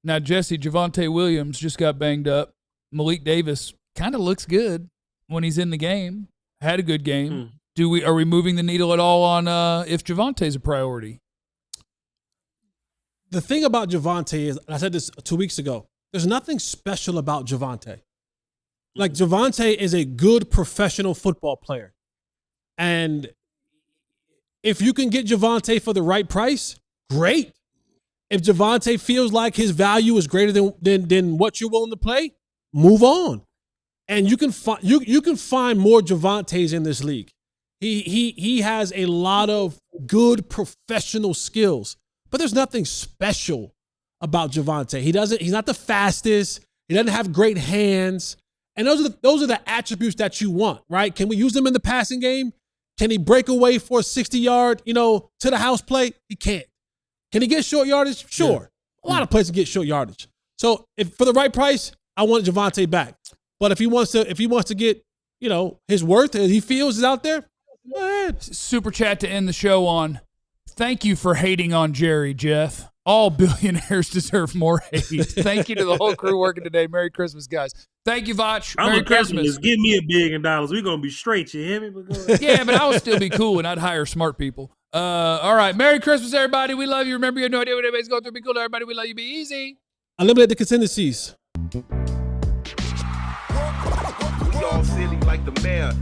Now, Jesse, Javonte Williams just got banged up. Malik Davis kind of looks good when he's in the game. Had a good game. Are we moving the needle at all on if Javonte's a priority? The thing about Javonte is, I said this 2 weeks ago, there's nothing special about Javonte. Like, Javonte is a good professional football player. And if you can get Javonte for the right price, great. If Javonte feels like his value is greater than what you're willing to play, move on. And you can find more Javantes in this league. He has a lot of good professional skills. But there's nothing special about Javonte. He's not the fastest. He doesn't have great hands. And those are the attributes that you want, right? Can we use them in the passing game? Can he break away for a 60-yard, to the house play? He can't. Can he get short yardage? Sure. Yeah. A lot of players can get short yardage. So if for the right price, I want Javonte back. But if he wants to get, his worth and he feels is out there, go ahead. Super chat to end the show on. Thank you for hating on Jerry, Jeff. All billionaires deserve more hate. Thank you to the whole crew working today. Merry Christmas, guys. Thank you, Vach. Merry Christmas. Give me $1 billion. We're going to be straight. You hear me? Yeah, but I would still be cool and I'd hire smart people. All right. Merry Christmas, everybody. We love you. Remember, you have no idea what everybody's going through. Be cool to everybody. We love you. Be easy. Eliminate the contingencies. We all silly like the mayor.